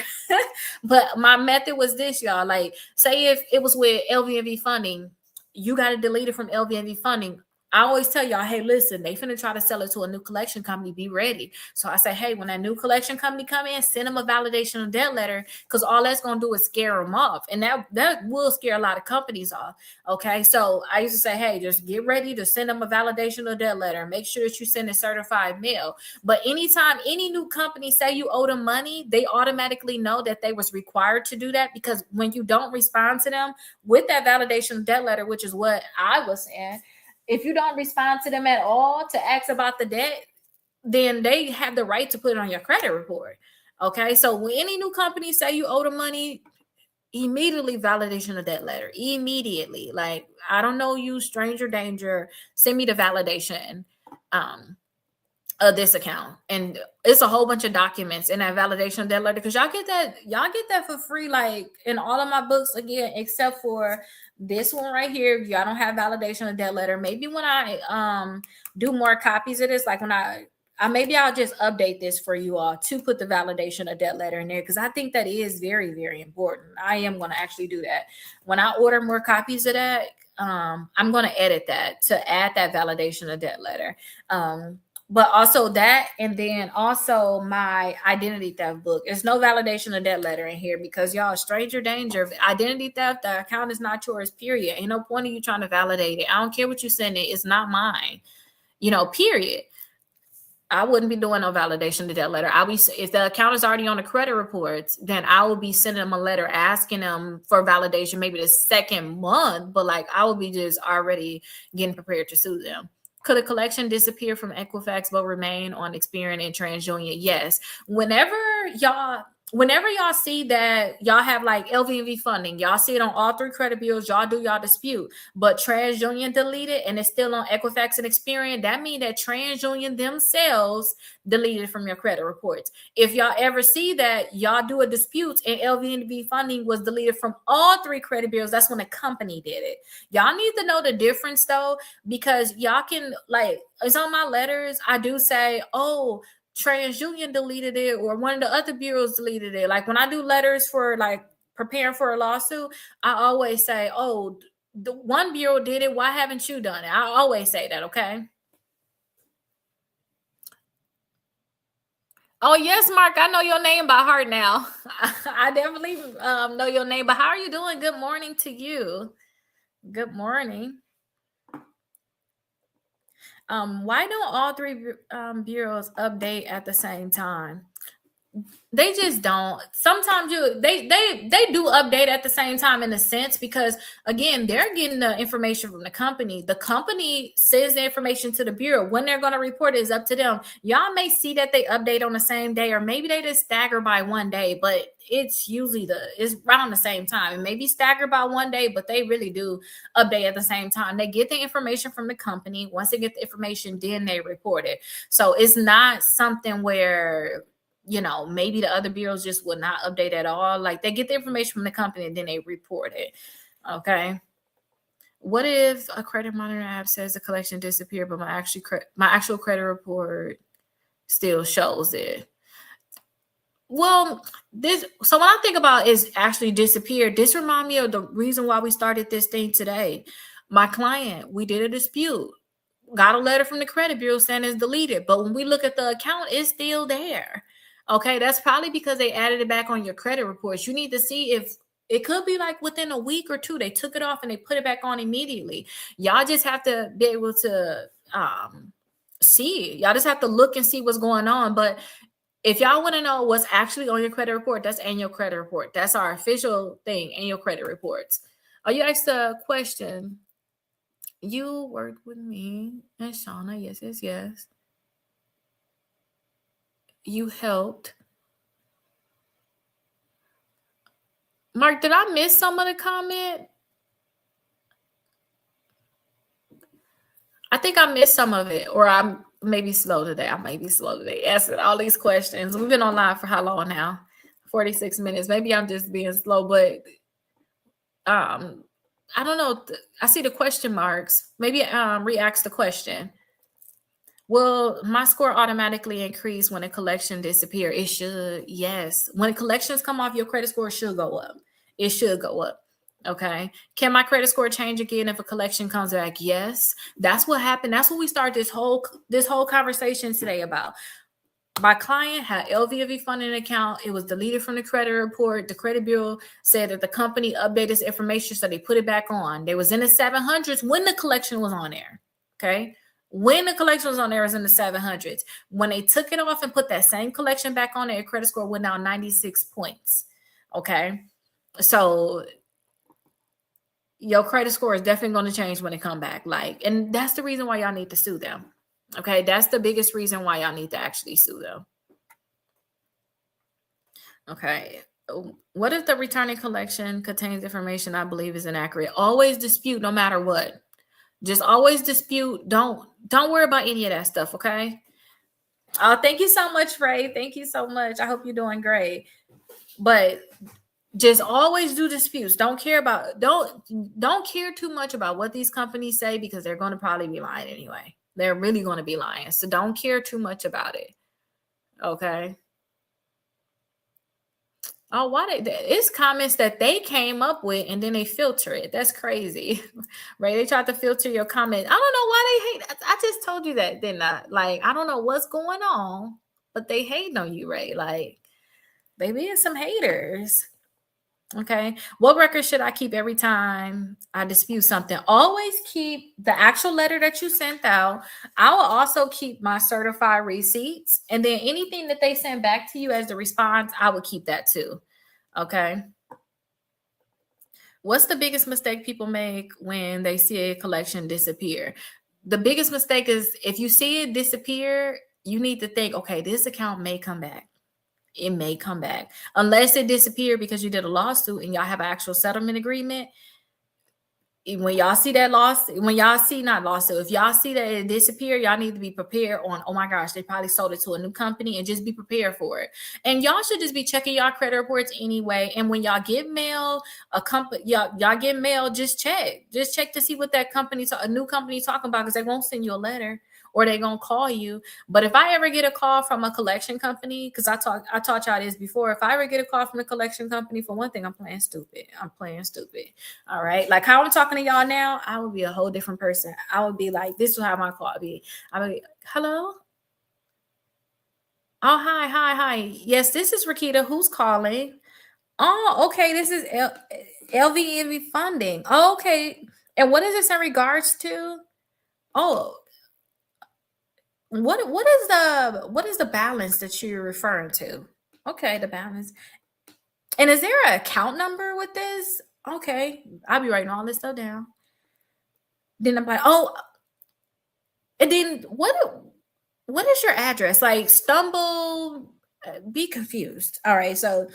But my method was this, y'all. Like, say if it was with LVNV funding, you got to delete it from LVNV funding. I always tell y'all, hey, listen, they finna try to sell it to a new collection company. Be ready. So I say, hey, when that new collection company come in, send them a validation of debt letter, because all that's gonna do is scare them off, and that will scare a lot of companies off. Okay, so I used to say, hey, just get ready to send them a validation of debt letter. Make sure that you send a certified mail. But anytime any new company say you owe them money, they automatically know that they was required to do that, because when you don't respond to them with that validation of debt letter, which is what I was saying. If you don't respond to them at all to ask about the debt, then they have the right to put it on your credit report. Okay. So when any new company say you owe the money, immediately validation of debt letter. Immediately. Like, I don't know you, stranger danger. Send me the validation of this account. And it's a whole bunch of documents in that validation of debt letter, because y'all get that for free, like in all of my books, again, except for this one right here. Y'all don't have validation of debt letter. Maybe when I do more copies of this, like when maybe I'll just update this for you all to put the validation of debt letter in there, because I think that is very, very important. I am going to actually do that. When I order more copies of that, I'm going to edit that to add that validation of debt letter. But also that, and then also my identity theft book. There's no validation of debt letter in here, because y'all, stranger danger. Identity theft, the account is not yours, period. Ain't no point of you trying to validate it. I don't care what you send it. It's not mine, period. I wouldn't be doing no validation of debt letter. If the account is already on the credit reports, then I will be sending them a letter asking them for validation, maybe the second month, but like I will be just already getting prepared to sue them. Could a collection disappear from Equifax but remain on Experian and TransUnion? Yes. Whenever y'all, whenever y'all see that y'all have like LVNV funding, y'all see it on all three credit bureaus, y'all do y'all dispute, but TransUnion deleted and it's still on Equifax and Experian, that means that TransUnion themselves deleted from your credit reports. If y'all ever see that y'all do a dispute and LVNV funding was deleted from all three credit bureaus, that's when a company did it. Y'all need to know the difference though, because y'all can, like, it's on my letters, I do say, oh, TransUnion deleted it or one of the other bureaus deleted it. Like when I do letters for like preparing for a lawsuit, I always say, oh, the one bureau did it. Why haven't you done it? I always say that, okay? Oh, yes, Mark, I know your name by heart now. I definitely know your name, but how are you doing? Good morning to you. Good morning. Why don't all three bureaus update at the same time? They just don't. Sometimes they do update at the same time in a sense, because again, they're getting the information from the company. The company sends the information to the bureau. When they're going to report it is up to them. Y'all may see that they update on the same day, or maybe they just stagger by one day, but it's usually it's around the same time. It may be staggered by one day, but they really do update at the same time. They get the information from the company. Once they get the information, then they report it. So it's not something where, you know, maybe the other bureaus just would not update at all. Like they get the information from the company and then they report it. Okay. What if a credit monitoring app says the collection disappeared, but my actual credit report still shows it? Well, so when I think about is actually disappeared, this remind me of the reason why we started this thing today. My client, we did a dispute, got a letter from the credit bureau saying it's deleted, but when we look at the account, it's still there. Okay, that's probably because they added it back on your credit reports. You need to see if it could be like within a week or two, they took it off and they put it back on immediately. Y'all just have to be able to see it. Y'all just have to look and see what's going on. But if y'all want to know what's actually on your credit report, that's annual credit report. That's our official thing, annual credit reports. Oh, you asked a question. You worked with me and Shauna. Yes, yes, yes. You helped. Mark, did I miss some of the comment? I think I missed some of it, or I'm maybe slow today. I may be slow today asking all these questions. We've been online for how long now? 46 minutes. Maybe I'm just being slow, but I don't know. I see the question marks. Maybe re-ask the question. Will my score automatically increase when a collection disappear? It should, yes. When collections come off, your credit score should go up. It should go up. Okay. Can my credit score change again if a collection comes back? Yes. That's what happened. That's what we started this whole conversation today about. My client had LVV funding account. It was deleted from the credit report. The credit bureau said that the company updated this information, so they put it back on. They was in the 700s when the collection was on there. Okay. When the collection was on there, it was in the 700s. When they took it off and put that same collection back on there, credit score went down 96 points. Okay. So your credit score is definitely going to change when it come back. And that's the reason why y'all need to sue them. Okay. That's the biggest reason why y'all need to actually sue them. Okay. What if the returning collection contains information I believe is inaccurate? Always dispute no matter what. Just always dispute. Don't worry about any of that stuff, okay? Oh, thank you so much, Ray. Thank you so much. I hope you're doing great. But just always do disputes. Don't care too much about what these companies say, because they're going to probably be lying anyway. They're really going to be lying. So don't care too much about it. Okay? Oh, it's comments that they came up with and then they filter it. That's crazy. Right? They tried to filter your comment. I don't know why they hate. I just told you that, didn't I? I don't know what's going on, but they hate on you, Ray. They being some haters. Okay. What record should I keep every time I dispute something? Always keep the actual letter that you sent out. I will also keep my certified receipts. And then anything that they send back to you as the response, I will keep that too. Okay. What's the biggest mistake people make when they see a collection disappear? The biggest mistake is if you see it disappear, you need to think, okay, this account may come back. It may come back unless it disappeared because you did a lawsuit and y'all have an actual settlement agreement. When y'all see that when y'all see not lawsuit, if y'all see that it disappear, y'all need to be prepared on, oh my gosh, they probably sold it to a new company, and just be prepared for it. And y'all should just be checking y'all credit reports anyway. And when y'all get mail, y'all get mail, just check to see what that a new company talking about, because they won't send you a letter or they gonna call you. But if I ever get a call from a collection company, because I taught y'all this before, if I ever get a call from a collection company, for one thing, I'm playing stupid. All right. Like how I'm talking to y'all now, I would be a whole different person. I would be like, this is how my call be. I would be, hello? Oh, hi. Yes, this is Rickita. Who's calling? Oh, okay. This is LVNV funding. Oh, okay. And what is this in regards to? Oh, what is the balance that you're referring to? Okay, the balance. And is there an account number with this? Okay, I'll be writing all this stuff down. Then I'm like, oh, and then what is your address? Like stumble, be confused. All right, so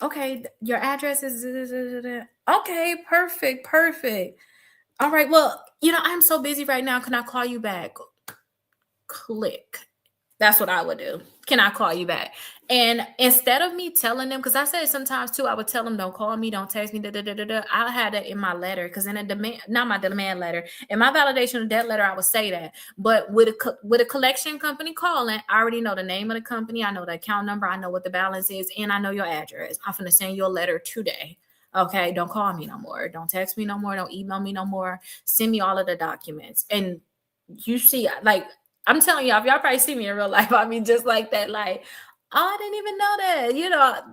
okay, your address is okay, perfect. All right, well, I'm so busy right now. Can I call you back? Click. That's what I would do. Can I call you back? And instead of me telling them, because I said sometimes too, I would tell them, don't call me, don't text me, I had that in my letter, because in a demand, not my demand letter, in my validation of debt letter, I would say that. But with a collection company calling, I already know the name of the company, I know the account number, I know what the balance is, and I know your address. I'm going to send you a letter today. Okay, don't call me no more. Don't text me no more. Don't email me no more. Send me all of the documents. And you see, like, I'm telling y'all, if y'all probably see me in real life, I mean, just like that, like, oh, I didn't even know that,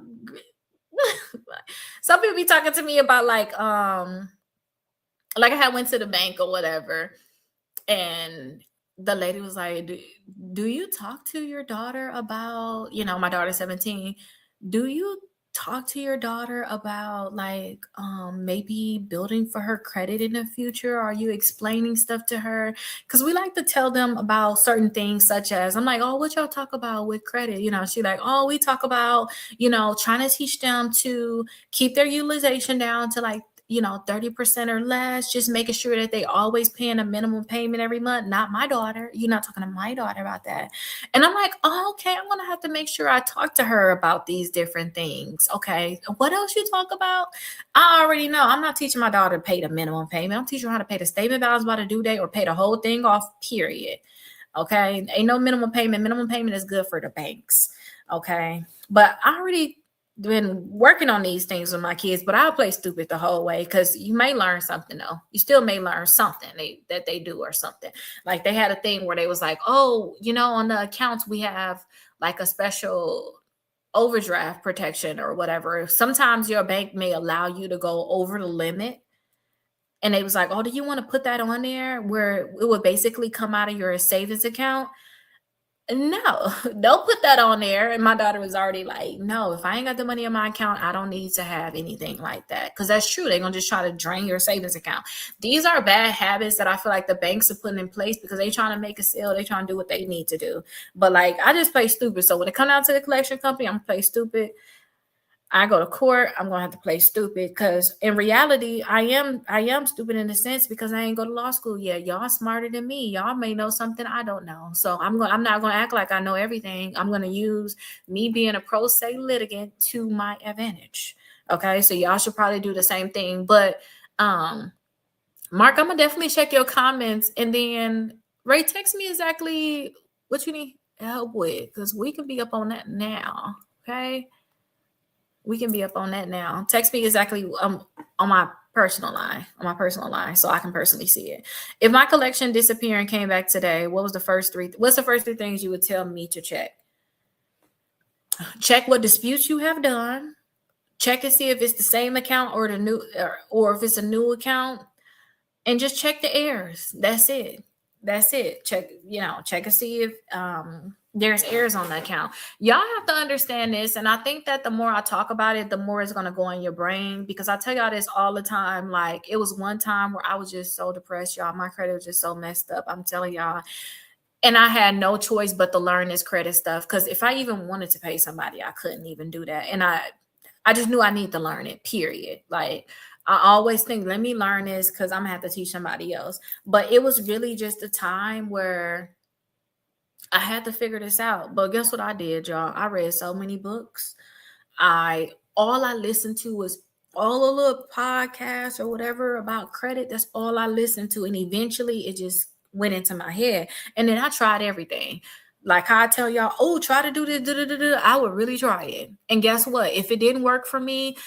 Some people be talking to me about like I had went to the bank or whatever, and the lady was like, do you talk to your daughter about, my daughter's 17. Do you talk to your daughter about like maybe building for her credit in the future? Are you explaining stuff to her? Because we like to tell them about certain things, such as, I'm like, oh, what y'all talk about with credit? She like, oh, we talk about, trying to teach them to keep their utilization down to like 30% or less, just making sure that they always paying a minimum payment every month. Not my daughter. You're not talking to my daughter about that. And I'm like, oh, okay, I'm going to have to make sure I talk to her about these different things. Okay. What else you talk about? I already know. I'm not teaching my daughter to pay the minimum payment. I'm teaching her how to pay the statement balance by the due date or pay the whole thing off, period. Okay. Ain't no minimum payment. Minimum payment is good for the banks. Okay. But I already been working on these things with my kids, but I'll play stupid the whole way, because you may learn something though. You still may learn something that they do or something. Like they had a thing where they was like, oh, on the accounts we have like a special overdraft protection or whatever. Sometimes your bank may allow you to go over the limit. And they was like, oh, do you want to put that on there where it would basically come out of your savings account? No, don't put that on there. And my daughter was already like, no, if I ain't got the money in my account, I don't need to have anything like that. Because that's true. They're going to just try to drain your savings account. These are bad habits that I feel like the banks are putting in place because they trying to make a sale. They trying to do what they need to do. But like, I just play stupid. So when it comes out to the collection company, I'm going to play stupid. I go to court, I'm gonna have to play stupid, because in reality, I am stupid in a sense, because I ain't go to law school yet. Y'all smarter than me. Y'all may know something I don't know. So I'm not gonna act like I know everything. I'm gonna use me being a pro se litigant to my advantage. Okay, so y'all should probably do the same thing. But Mark, I'm gonna definitely check your comments, and then Ray, text me exactly what you need help with, because we can be up on that now. Okay. We can be up on that now. Text me exactly on my personal line, so I can personally see it. If my collection disappeared and came back today, what's the first three things you would tell me to check? Check what disputes you have done. Check and see if it's the same account or or if it's a new account, and just check the errors. That's it. Check and see if there's errors on the account. Y'all have to understand this, and I think that the more I talk about it, the more it's going to go in your brain, because I tell y'all this all the time. Like, it was one time where I was just so depressed, y'all. My credit was just so messed up. I'm telling y'all, And I had no choice but to learn this credit stuff, because if I even wanted to pay somebody, I couldn't even do that. And I just knew I need to learn it, period. Like, I always think, let me learn this because I'm gonna have to teach somebody else. But it was really just a time where I had to figure this out. But guess what I did, y'all? I read so many books. All I listened to was all the little podcasts or whatever about credit. That's all I listened to. And eventually it just went into my head. And then I tried everything. Like I tell y'all, oh, try to do this, I would really try it. And guess what? If it didn't work for me,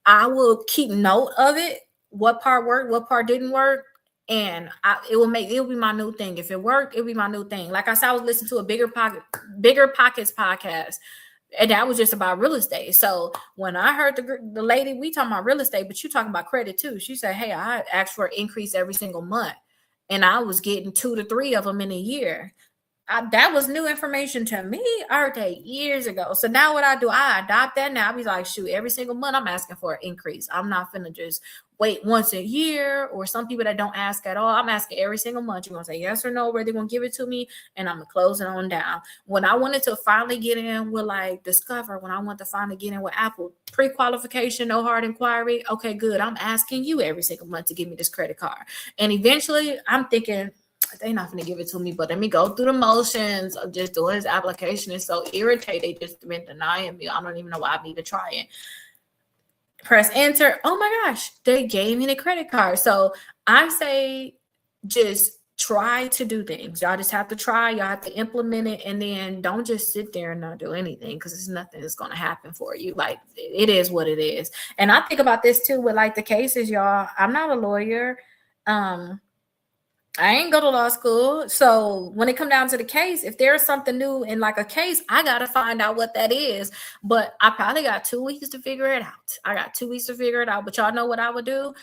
I will keep note of it. What part worked, what part didn't work. And it'll be my new thing. If it worked, it'll be my new thing. Like I said, I was listening to a Bigger Pockets podcast, and that was just about real estate. So when I heard the lady, we talking about real estate, but you talking about credit too. She said, hey, I asked for an increase every single month, and I was getting 2 to 3 of them in a year. That was new information to me. I heard that years ago. So now what I do, I adopt that now. I be like, shoot, every single month I'm asking for an increase. I'm not finna just wait once a year, or some people that don't ask at all. I'm asking every single month. You're gonna say yes or no, where they're gonna give it to me, and I'm gonna close it on down. When I wanted to finally get in with like Discover, when I want to finally get in with Apple, pre-qualification, no hard inquiry. Okay, good. I'm asking you every single month to give me this credit card. And eventually I'm thinking, they're not going to give it to me, but let me go through the motions of just doing this application. It's so irritating. They just been denying me. I don't even know why I'm even trying. Press enter. Oh my gosh, they gave me the credit card. So I say, just try to do things. Y'all just have to try. Y'all have to implement it, and then don't just sit there and not do anything, because there's nothing that's going to happen for you. Like, it is what it is. And I think about this too with like the cases, y'all. I'm not a lawyer. I ain't go to law school. So when it come down to the case, if there's something new in like a case, I got to find out what that is. But I probably got 2 weeks to figure it out. But y'all know what I would do?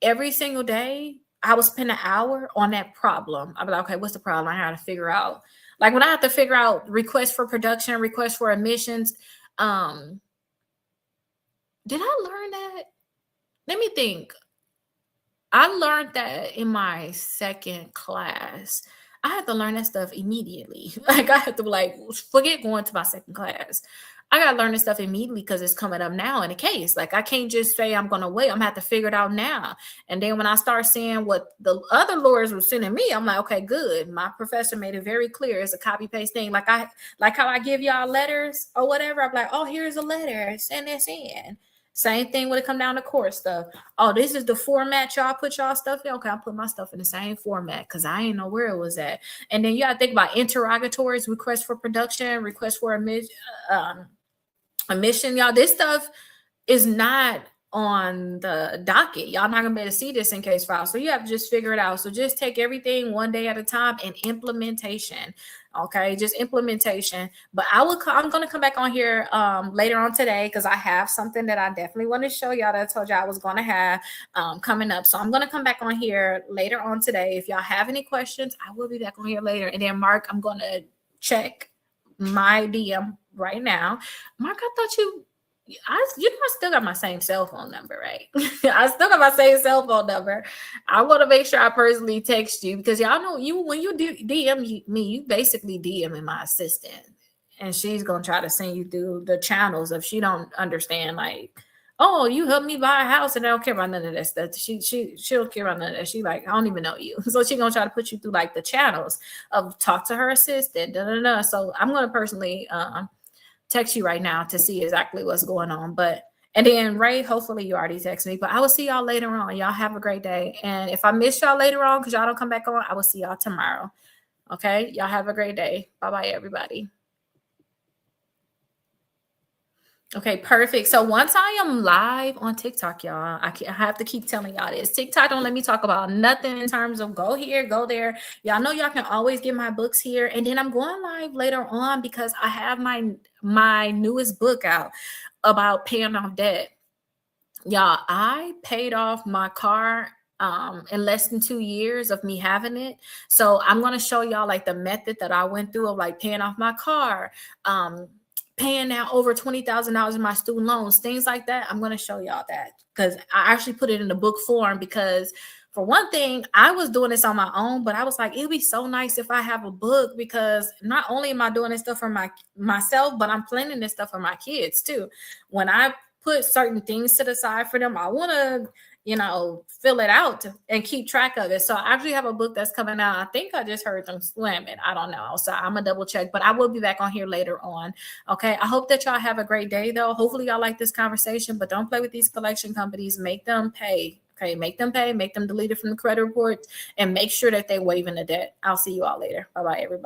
Every single day, I would spend an hour on that problem. I'd be like, okay, what's the problem? I have to figure out. Like when I have to figure out requests for production, requests for admissions. Did I learn that? Let me think. I learned that in my second class. I had to learn that stuff immediately. Like I had to forget going to my second class. I got to learn this stuff immediately because it's coming up now in a case. Like I can't just say I'm going to wait. I'm going to have to figure it out now. And then when I start seeing what the other lawyers were sending me, I'm like, okay, good. My professor made it very clear. It's a copy paste thing. Like how I give y'all letters or whatever. I'm like, oh, here's a letter. Send this in. Same thing when it come down to court stuff. Oh, this is the format y'all put y'all stuff in. Okay, I'll put my stuff in the same format because I ain't know where it was at. And then you gotta think about interrogatories, requests for production, requests for admission. Y'all, this stuff is not on the docket. Y'all not gonna be able to see this in case file. So you have to just figure it out. So just take everything one day at a time, and implementation. Okay, just implementation. But I'm gonna come back on here later on today because I have something that I definitely want to show y'all that I told y'all I was gonna have coming up. So I'm gonna come back on here later on today. If y'all have any questions, I will be back on here later. And then Mark, I'm gonna check my DM right now. Mark, I thought I still got my same cell phone number, right? I still got my same cell phone number. I want to make sure I personally text you because y'all know when you DM me, you basically DMing my assistant, and she's gonna try to send you through the channels if she don't understand. Like, oh, you helped me buy a house, and I don't care about none of that stuff. She don't care about none of that. She like, I don't even know you, so she gonna try to put you through like the channels of talk to her assistant. So I'm gonna personally text you right now to see exactly what's going on. And then Ray, hopefully you already text me, but I will see y'all later on. Y'all have a great day. And if I miss y'all later on because y'all don't come back on, I will see y'all tomorrow. Okay, y'all have a great day. Bye everybody. Okay, perfect. So once I am live on TikTok, y'all, I have to keep telling y'all this. TikTok don't let me talk about nothing in terms of go here, go there. Y'all know y'all can always get my books here. And then I'm going live later on because I have my newest book out about paying off debt. Y'all, I paid off my car in less than 2 years of me having it. So I'm going to show y'all like the method that I went through of like paying off my car, paying out over $20,000 in my student loans, things like that. I'm going to show y'all that because I actually put it in the book form because for one thing, I was doing this on my own, but I was like, it'd be so nice if I have a book, because not only am I doing this stuff for myself, but I'm planning this stuff for my kids too. When I put certain things to the side for them, I want to, fill it out and keep track of it. So I actually have a book that's coming out. I think I just heard them swimming. I don't know. So I'm gonna double check, but I will be back on here later on. Okay. I hope that y'all have a great day though. Hopefully y'all like this conversation, but don't play with these collection companies. Make them pay. Okay. Make them pay, make them delete it from the credit report, and make sure that they're waiving the debt. I'll see you all later. Bye-bye, everybody.